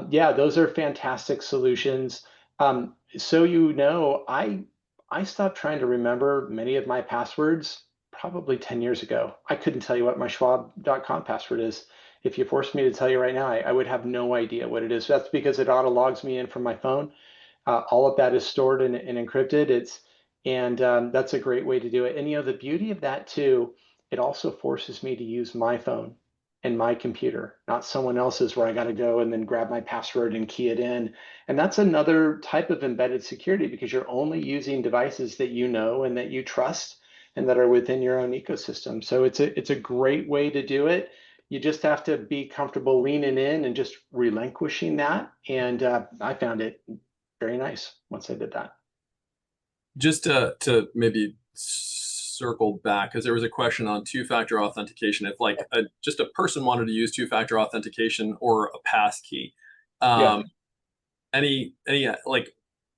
Yeah, those are fantastic solutions. So I stopped trying to remember many of my passwords probably 10 years ago. I couldn't tell you what my schwab.com password is. If you forced me to tell you right now, I would have no idea what it is. That's because it auto logs me in from my phone. All of that is stored and encrypted. And that's a great way to do it. And the beauty of that too, it also forces me to use my phone and my computer, not someone else's where I got to go and then grab my password and key it in. And that's another type of embedded security because you're only using devices that you know and that you trust and that are within your own ecosystem. So it's a great way to do it. You just have to be comfortable leaning in and just relinquishing that. And I found it very nice once I did that. Just to maybe circle back, because there was a question on two-factor authentication. If like just a person wanted to use two-factor authentication or a pass key, Yeah. um, any like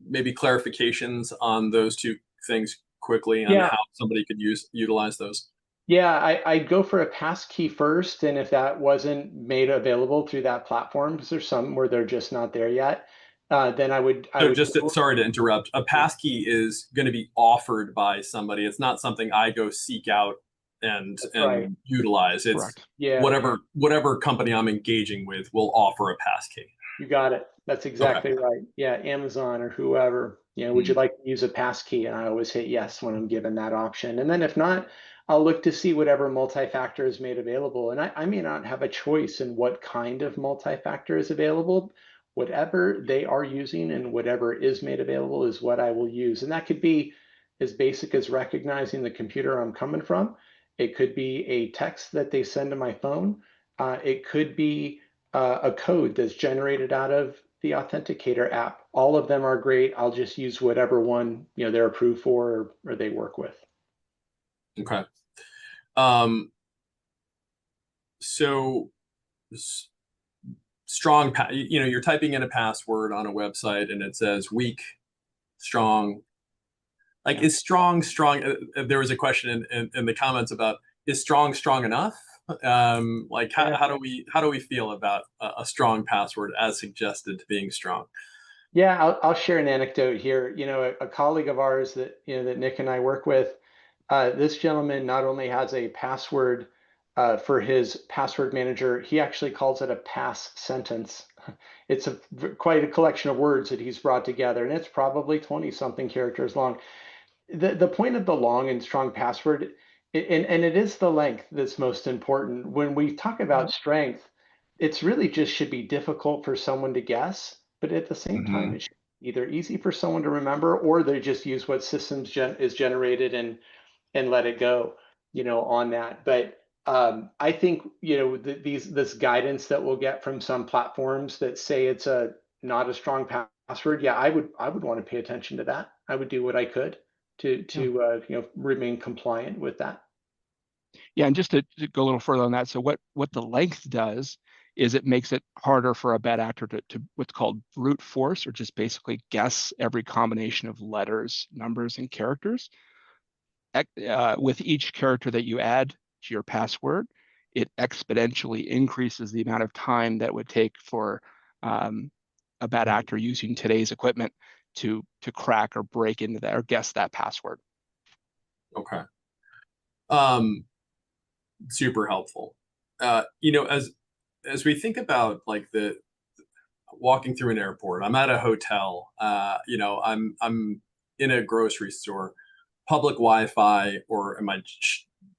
maybe clarifications on those two things quickly on Yeah. how somebody could utilize those? Yeah, I'd go for a pass key first, and if that wasn't made available through that platform, because there's some where they're just not there yet, then I So would just go. sorry to interrupt. A passkey is going to be offered by somebody. It's not something I go seek out and That's right. and utilize. It's Correct. Yeah, whatever company I'm engaging with will offer a passkey. you got it. That's Okay. exactly right. Yeah, Amazon or whoever, would you Mm. like to use a pass key? And I always hit yes when I'm given that option. And then if not, I'll look to see whatever multi-factor is made available. And I may not have a choice in what kind of multi-factor is available. Whatever they are using and whatever is made available is what I will use. And that could be as basic as recognizing the computer I'm coming from. It could be a text that they send to my phone. It could be a code that's generated out of the Authenticator app. All of them are great. I'll just use whatever one they're approved for or they work with. Okay. Um, so strong, you're typing in a password on a website and it says weak, strong. Like, is strong strong? There was a question in the comments about, is strong enough? Like, Yeah. how do we feel about a strong password as suggested to being strong? Yeah, I'll share an anecdote here. A colleague of ours that that Nick and I work with, this gentleman not only has a password for his password manager, he actually calls it a pass sentence. It's quite a collection of words that he's brought together, and it's probably 20 something characters long. The point of the long and strong password, and it is the length that's most important. When we talk about strength, it's really just should be difficult for someone to guess, but at the same time, Hmm. it should be either easy for someone to remember, or they just use what systems is generated and let it go, on that. But I think this guidance that we'll get from some platforms that say it's a not a strong password. Yeah, I would want to pay attention to that. I would do what I could to remain compliant with that. Yeah, and just to go a little further on that, so what the length does is it makes it harder for a bad actor to what's called brute force, or just basically guess every combination of letters, numbers, and characters. With each character that you add to your password, it exponentially increases the amount of time that would take for a bad actor using today's equipment to crack or break into that or guess that password. Okay. Super helpful. As we think about like the walking through an airport, I'm at a hotel, I'm in a grocery store, public Wi-Fi, or am I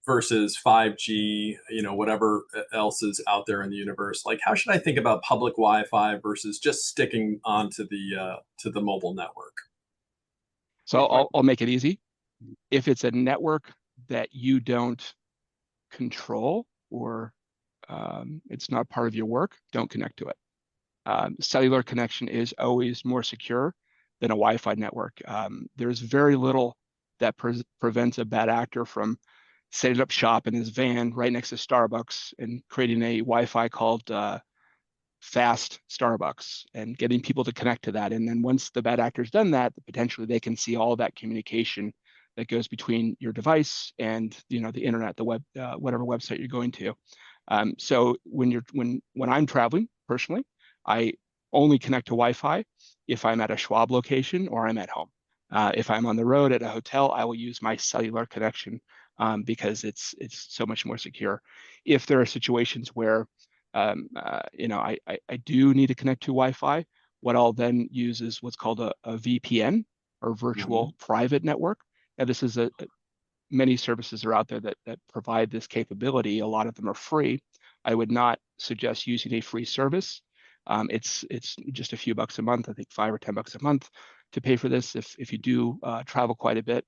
versus 5G, whatever else is out there in the universe. Like, how should I think about public Wi-Fi versus just sticking onto the mobile network? So I'll make it easy. If it's a network that you don't control, or it's not part of your work, don't connect to it. Cellular connection is always more secure than a Wi-Fi network. There's very little that prevents a bad actor from setting up shop in his van right next to Starbucks and creating a Wi-Fi called fast Starbucks and getting people to connect to that. And then once the bad actor's done that, potentially they can see all that communication that goes between your device and the internet, the web, whatever website you're going to. So when I'm traveling personally, I only connect to Wi-Fi if I'm at a Schwab location or I'm at home. If I'm on the road at a hotel, I will use my cellular connection because it's so much more secure. If there are situations where I do need to connect to Wi-Fi, what I'll then use is what's called a VPN, or Mhm. virtual private network. Now, this is many services are out there that provide this capability. A lot of them are free. I would not suggest using a free service. It's just a few bucks a month, I think $5 or $10 a month to pay for this. If you do travel quite a bit,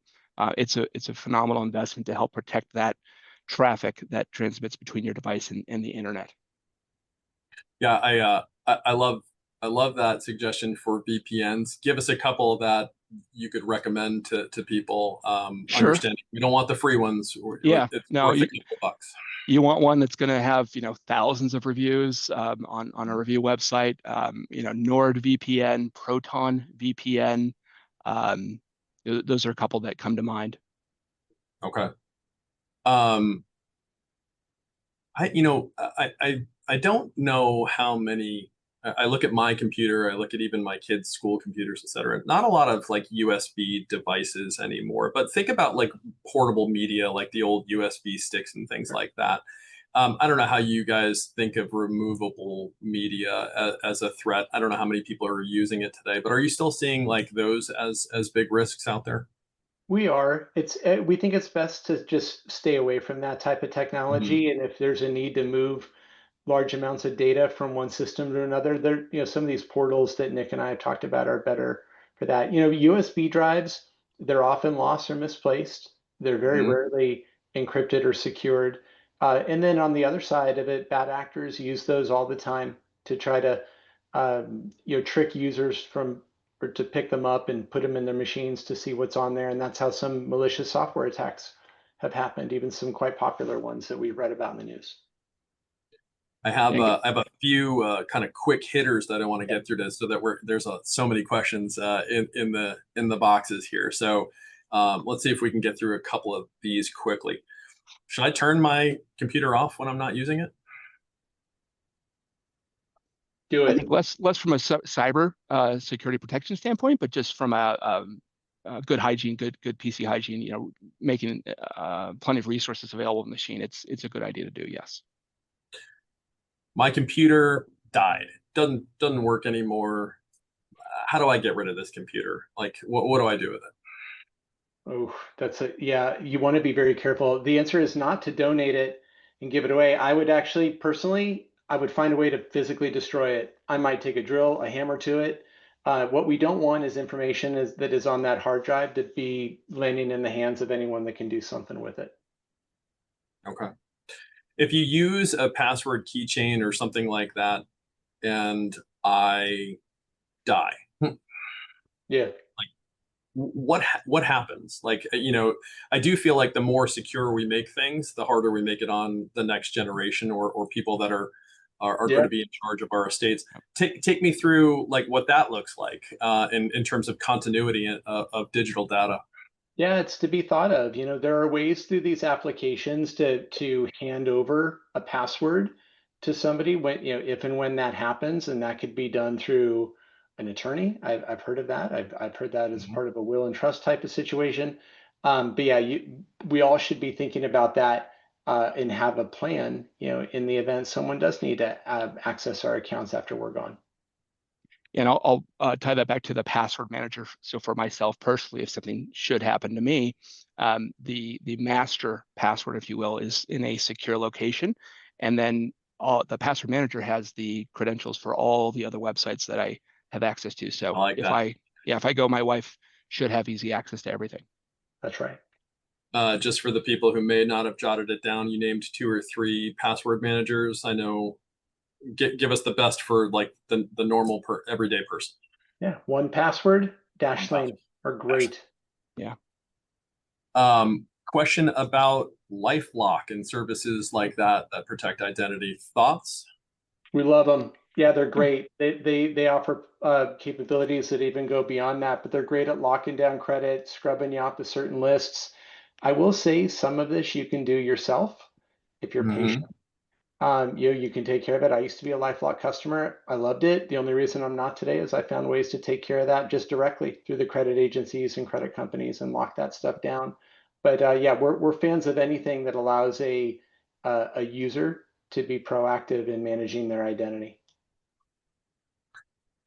it's a phenomenal investment to help protect that traffic that transmits between your device and the internet. Yeah, I love that suggestion for VPNs. Give us a couple that you could recommend to people. Sure. Understanding we don't want the free ones. Yeah. It's No, worth a couple bucks. you want one that's going to have thousands of reviews on a review website. NordVPN, Proton VPN. Um, those are a couple that come to mind. Okay. Um, I don't know how many. I look at my computer. I look at even my kids' school computers, etc. Not a lot of like USB devices anymore. But think about like portable media, like the old USB sticks and things like that. I don't know how you guys think of removable media as a threat. I don't know how many people are using it today, but are you still seeing like those as big risks out there? We are. We think it's best to just stay away from that type of Hmm. technology. And if there's a need to move large amounts of data from one system to another, some of these portals that Nick and I have talked about are better for that. USB drives, they're often lost or misplaced. They're very Hmm. rarely encrypted or secured. And then on the other side of it, bad actors use those all the time to try to, trick users from or to pick them up and put them in their machines to see what's on there. And that's how some malicious software attacks have happened, even some quite popular ones that we've read about in the news. I have a few kind of quick hitters that I want to Yeah. get through this, so that there's so many questions in the boxes here. So Let's see if we can get through a couple of these quickly. Should I turn my computer off when I'm not using it? Do I it. think less from a cyber security protection standpoint, but just from a good hygiene, good PC hygiene. Making plenty of resources available in the machine. It's a good idea to do. Yes. My computer died. Doesn't work anymore. How do I get rid of this computer? Like, what do I do with it? Oh, yeah, you want to be very careful. The answer is not to donate it and give it away. I would actually, personally, I would find a way to physically destroy it. I might take a drill, a hammer to it. What we don't want is information that is on that hard drive to be landing in the hands of anyone that can do something with it. Okay. If you use a password keychain or something like that, and I die, Yeah. what happens? Like, I do feel like the more secure we make things, the harder we make it on the next generation or people that are going Yeah. to be in charge of our estates. Take me through like what that looks like in terms of continuity of digital data. Yeah, it's to be thought of. There are ways through these applications to hand over a password to somebody when, if and when that happens, and that could be done through an attorney. I've heard of that. I've heard that as part of a will and trust type of situation. But yeah, we all should be thinking about that and have a plan, in the event someone does need to access our accounts after we're gone. And I'll tie that back to the password manager. So for myself personally, if something should happen to me, the master password, if you will, is in a secure location, and then the password manager has the credentials for all the other websites that I have access to. So I like that. if I go, my wife should have easy access to everything. That's right. Just for the people who may not have jotted it down, you named 2 or 3 password managers. I know. Give us the best for like the normal everyday person. Yeah, 1Password, One Dashlane password. are great. Yeah. Question about LifeLock and services like that protect identity. Thoughts? We love them. Yeah, they're great. They offer capabilities that even go beyond that, but they're great at locking down credit, scrubbing you off to certain lists. I will say some of this you can do yourself if you're Mm-hmm. patient. You can take care of it. I used to be a LifeLock customer. I loved it. The only reason I'm not today is I found ways to take care of that just directly through the credit agencies and credit companies and lock that stuff down. But yeah, we're fans of anything that allows a user to be proactive in managing their identity.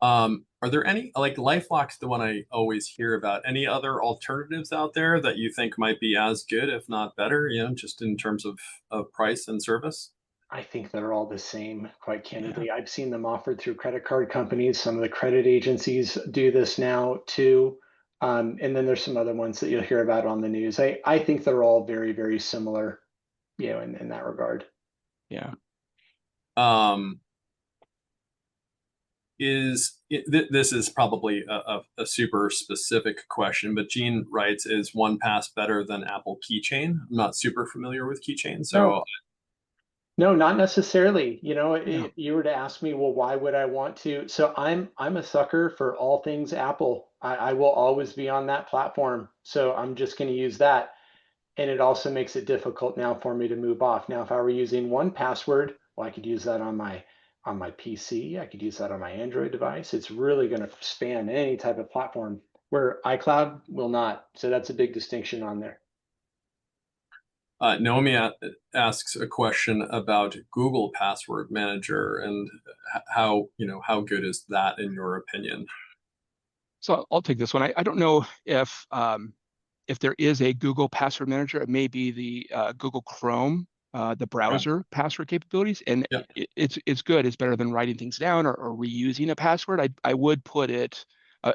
Are there any, like LifeLock's the one I always hear about? Any other alternatives out there that you think might be as good, if not better, just in terms of price and service? I think they're all the same, quite Yeah. candidly. I've seen them offered through credit card companies. Some of the credit agencies do this now too. And then there's some other ones that you'll hear about on the news. I think they're all very, very similar, in that regard. Yeah. Um, this is probably a super specific question, but Gene writes, is 1Pass better than Apple Keychain? I'm not super familiar with Keychain, No, so no, not necessarily. Yeah. If you were to ask me, well, why would I want to? So I'm a sucker for all things Apple. I will always be on that platform. So I'm just going to use that. And it also makes it difficult now for me to move off. Now, if I were using 1Password, well, I could use that on my PC. I could use that on my Android device. It's really going to span any type of platform where iCloud will not. So that's a big distinction on there. Naomi asks a question about Google Password Manager and how good is that in your opinion? So I'll take this one. I don't know if there is a Google Password Manager. It may be the Google Chrome, the Okay. browser password capabilities, and Yeah. it's good. It's better than writing things down or reusing a password. I would put it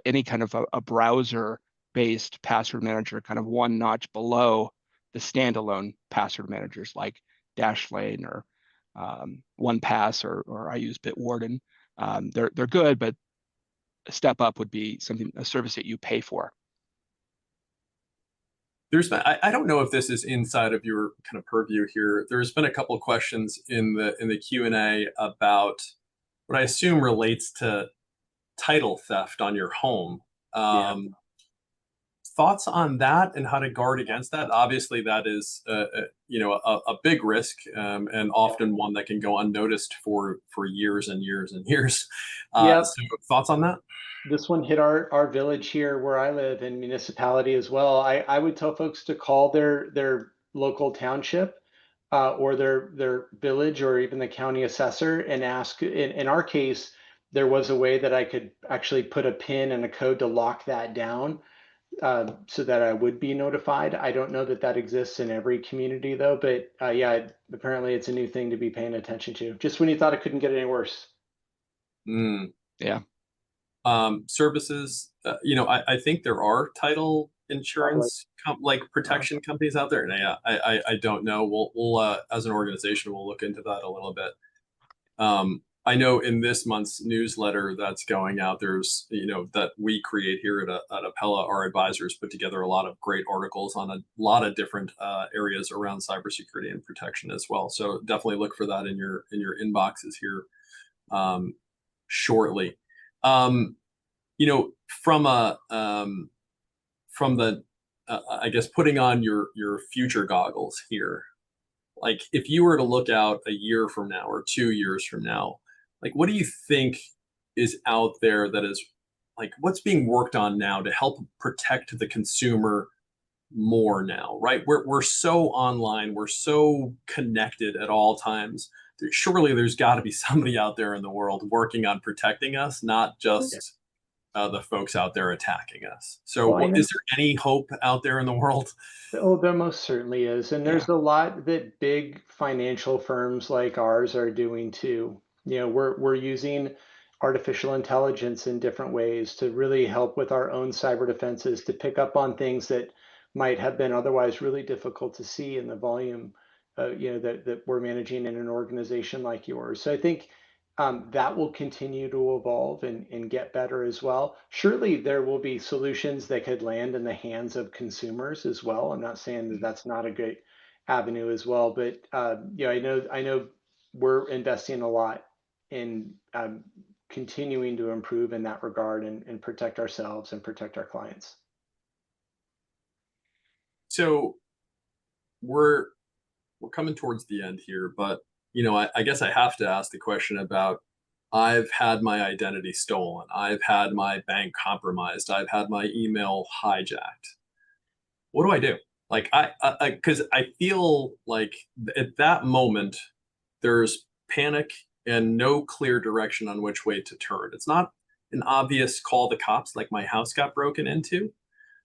any kind of a browser-based password manager, kind of one notch below the standalone password managers like Dashlane or 1Pass or I use Bitwarden. They're good, but a step up would be a service that you pay for. I don't know if this is inside of your kind of purview here. There's been a couple of questions in the Q&A about what I assume relates to title theft on your home. Yeah. thoughts on that and how to guard against that? Obviously, that is a big risk, and often one that can go unnoticed for years and years and years. Yeah, So thoughts on that? this one hit our village here where I live and municipality as well. I would tell folks to call their local township or their village or even the county assessor and ask. In our case, there was a way that I could actually put a pin and a code to lock that down so that I would be notified. I don't know that that exists in every community though, but yeah, apparently it's a new thing to be paying attention to. Just when you thought it couldn't get any worse. Mm. Yeah. Services, I think there are title Probably. insurance like protection companies out there. And yeah, I don't know. We'll as an organization, we'll look into that a little bit. I know in this month's newsletter that's going out, there's, that we create here at Appella, our advisors put together a lot of great articles on a lot of different areas around cybersecurity and protection as well. So definitely look for that in your inboxes here shortly. From the I guess putting on your future goggles here, like if you were to look out a year from now or 2 years from now, like what do you think is out there that is like what's being worked on now to help protect the consumer more now, right? We're so online, we're so connected at all times. Surely there's got to be somebody out there in the world working on protecting us, not just the folks out there attacking us. So, Well, I know. is there any hope out there in the world? Oh, there most certainly is. And Yeah. there's a lot that big financial firms like ours are doing too. We're using artificial intelligence in different ways to really help with our own cyber defenses, to pick up on things that might have been otherwise really difficult to see in the volume, that we're managing in an organization like yours. So I think that will continue to evolve and get better as well. Surely there will be solutions that could land in the hands of consumers as well. I'm not saying that that's not a great avenue as well, but I know we're investing a lot in continuing to improve in that regard and protect ourselves and protect our clients. So we're coming towards the end here, but I guess I have to ask the question about I've had my identity stolen, I've had my bank compromised, I've had my email hijacked. What do I do? Like because I feel like at that moment there's panic and no clear direction on which way to turn. It's not an obvious call the cops like my house got broken into.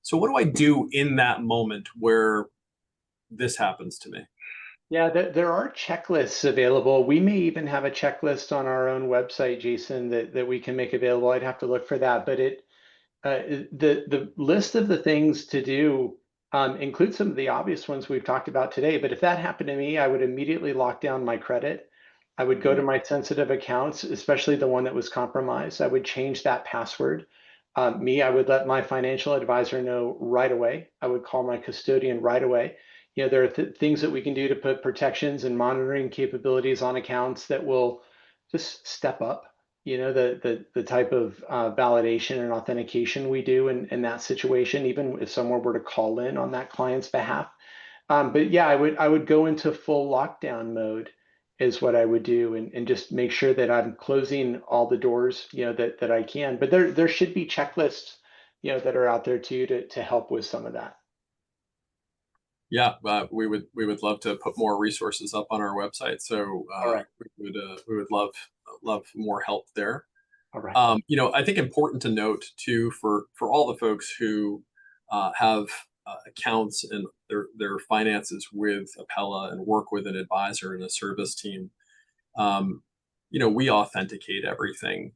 So what do I do in that moment where this happens to me? Yeah, there are checklists available. We may even have a checklist on our own website, Jason, that we can make available. I'd have to look for that, but the list of the things to do includes some of the obvious ones we've talked about today. But if that happened to me, I would immediately lock down my credit. I would go to my sensitive accounts, especially the one that was compromised. I would change that password. I would let my financial advisor know right away. I would call my custodian right away. There are things that we can do to put protections and monitoring capabilities on accounts that will just step up the type of validation and authentication we do in that situation, even if someone were to call in on that client's behalf. But yeah, I would go into full lockdown mode is what I would do, and just make sure that I'm closing all the doors, that I can. But there should be checklists, that are out there too to help with some of that. Yeah, we would love to put more resources up on our website. So All right. we would love more help there. All right. I think important to note too for all the folks who have accounts and their finances with Appella and work with an advisor and a service team. We authenticate everything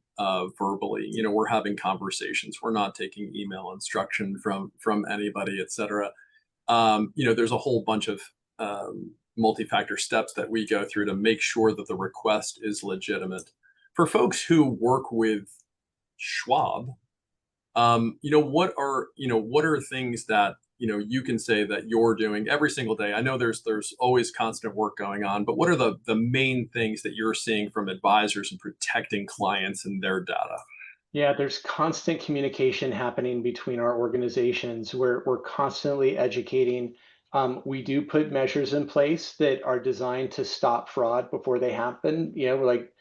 verbally. We're having conversations. We're not taking email instruction from anybody, etc. There's a whole bunch of multi-factor steps that we go through to make sure that the request is legitimate. For folks who work with Schwab, what are things that you can say that you're doing every single day? I know there's always constant work going on, but what are the main things that you're seeing from advisors and protecting clients and their data? Yeah, there's constant communication happening between our organizations. We're constantly educating. We do put measures in place that are designed to stop fraud before they happen. Like,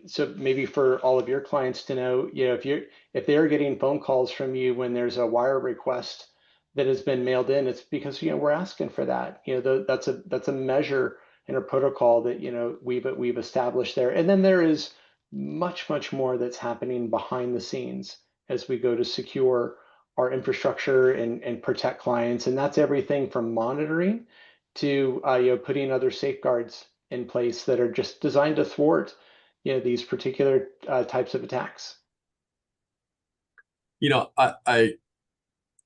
so maybe for all of your clients to know, if they're getting phone calls from you when there's a wire request that has been mailed in, it's because we're asking for that. That's a measure and a protocol that we've established there. And then there is much more that's happening behind the scenes as we go to secure our infrastructure and protect clients. And that's everything from monitoring to putting other safeguards in place that are just designed to thwart these particular types of attacks. You know, I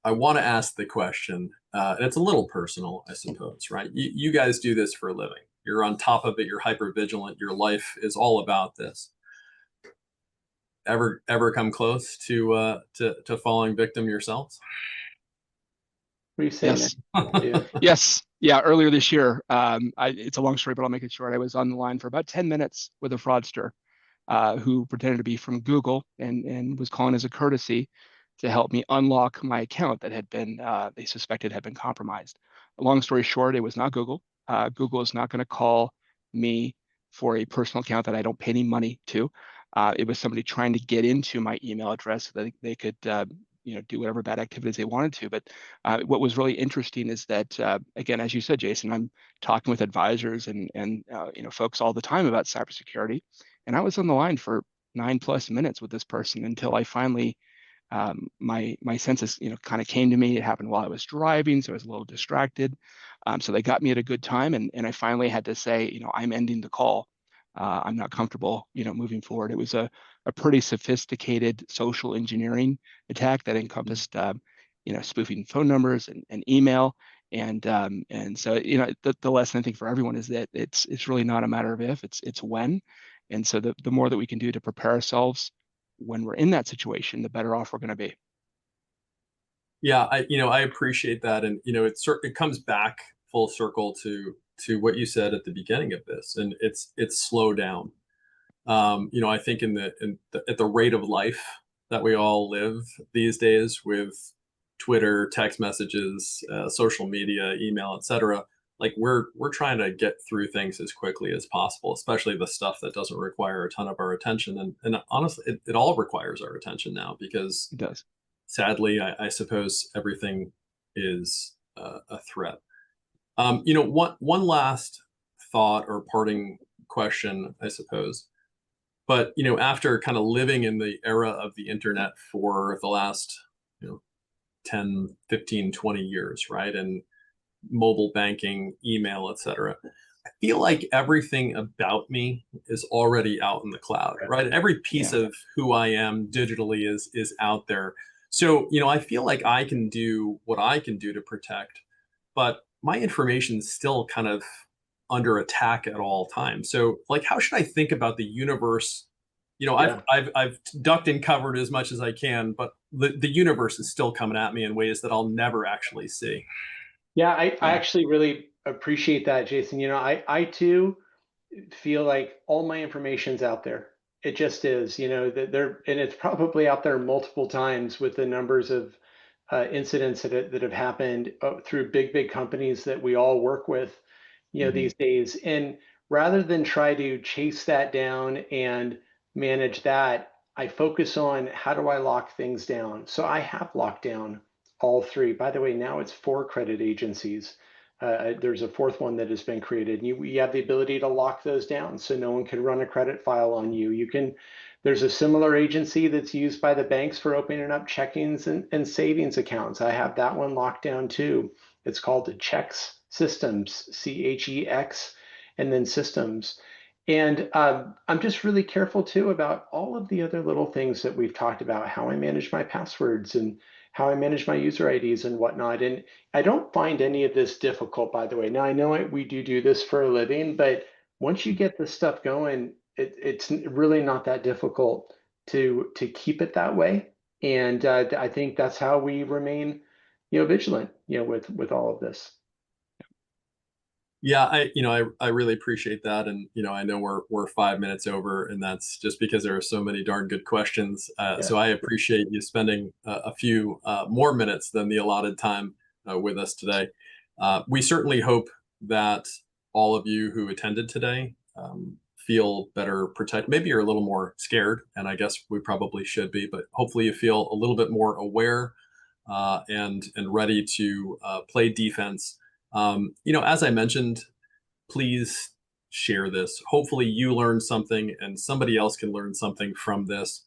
want to ask the question, and it's a little personal, I suppose, right? You guys do this for a living. You're on top of it. You're hyper vigilant. Your life is all about this. Ever come close to falling victim yourselves? What do you say, Nick? Yes. Yeah. Yes. Yeah. Earlier this year, it's a long story, but I'll make it short. I was on the line for about 10 minutes with a fraudster who pretended to be from Google and was calling as a courtesy to help me unlock my account that had been, they suspected had been compromised. Long story short, it was not Google. Google is not going to call me for a personal account that I don't pay any money to. It was somebody trying to get into my email address so that they could do whatever bad activities they wanted to. But what was really interesting is that, again, as you said, Jason, I'm talking with advisors and folks all the time about cybersecurity, and I was on the line for 9+ minutes with this person until I finally my senses kind of came to me. It happened while I was driving, so I was a little distracted. So they got me at a good time, and I finally had to say, I'm ending the call. I'm not comfortable, moving forward. It was a pretty sophisticated social engineering attack that encompassed, spoofing phone numbers and email. And so, the lesson I think for everyone is that it's really not a matter of if, it's when. And so the more that we can do to prepare ourselves when we're in that situation, the better off we're going to be. Yeah, I appreciate that, and it comes back full circle to what you said at the beginning of this, and it's slow down. I think at the rate of life that we all live these days with Twitter, text messages, social media, email, etc. Like we're trying to get through things as quickly as possible, especially the stuff that doesn't require a ton of our attention. And honestly, it all requires our attention now because It does. sadly, I suppose everything is a threat. One last thought or parting question, I suppose. But after kind of living in the era of the internet for the last, 10, 15, 20 years, right? And mobile banking, email, etc. I feel like everything about me is already out in the cloud, right? Every piece Yeah. of who I am digitally is out there. So, I feel like I can do what I can do to protect, but my information is still kind of under attack at all times. So, like, how should I think about the universe? Yeah. I've ducked and covered as much as I can, but the universe is still coming at me in ways that I'll never actually see. Yeah, I Yeah. actually really appreciate that, Jason. I too feel like all my information's out there. It just is, that there, and it's probably out there multiple times with the numbers of incidents that have happened through big companies that we all work with, Mhm. these days. And rather than try to chase that down and manage that, I focus on how do I lock things down. So I have locked down all three. By the way, now it's 4 credit agencies. There's a fourth one that has been created. And you have the ability to lock those down so no one can run a credit file on you. There's a similar agency that's used by the banks for opening up checkings and savings accounts. I have that one locked down too. It's called the Chex Systems, CHEX, and then Systems. And I'm just really careful too about all of the other little things that we've talked about, how I manage my passwords and how I manage my user IDs and whatnot. And I don't find any of this difficult, by the way. Now, I know we do this for a living, but once you get this stuff going, it's really not that difficult to keep it that way. And I think that's how we remain, vigilant, with all of this. Yeah, I really appreciate that, and I know we're 5 minutes over, and that's just because there are so many darn good questions. Yeah. So I appreciate you spending a few more minutes than the allotted time with us today. We certainly hope that all of you who attended today feel better protected. Maybe you're a little more scared, and I guess we probably should be, but hopefully you feel a little bit more aware and ready to play defense. As I mentioned, please share this. Hopefully, you learn something, and somebody else can learn something from this.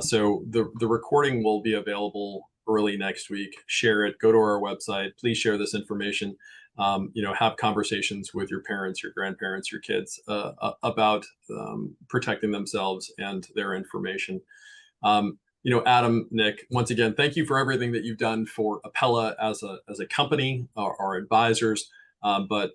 So the recording will be available early next week. Share it. Go to our website. Please share this information. Have conversations with your parents, your grandparents, your kids about protecting themselves and their information. Adam, Nick, once again, thank you for everything that you've done for Appella as a company, our advisors. But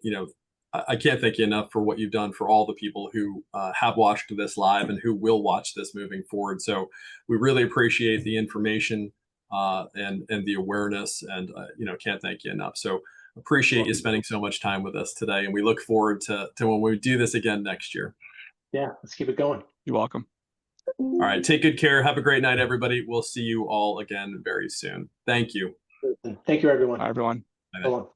I can't thank you enough for what you've done for all the people who have watched this live and who will watch this moving forward. So we really appreciate the information and the awareness, and can't thank you enough. So appreciate you spending so much time with us today, and we look forward to when we do this again next year. Yeah, let's keep it going. You're welcome. All right, take good care. Have a great night, everybody. We'll see you all again very soon. Thank you. Thank you, everyone. Bye, everyone. Bye. So long.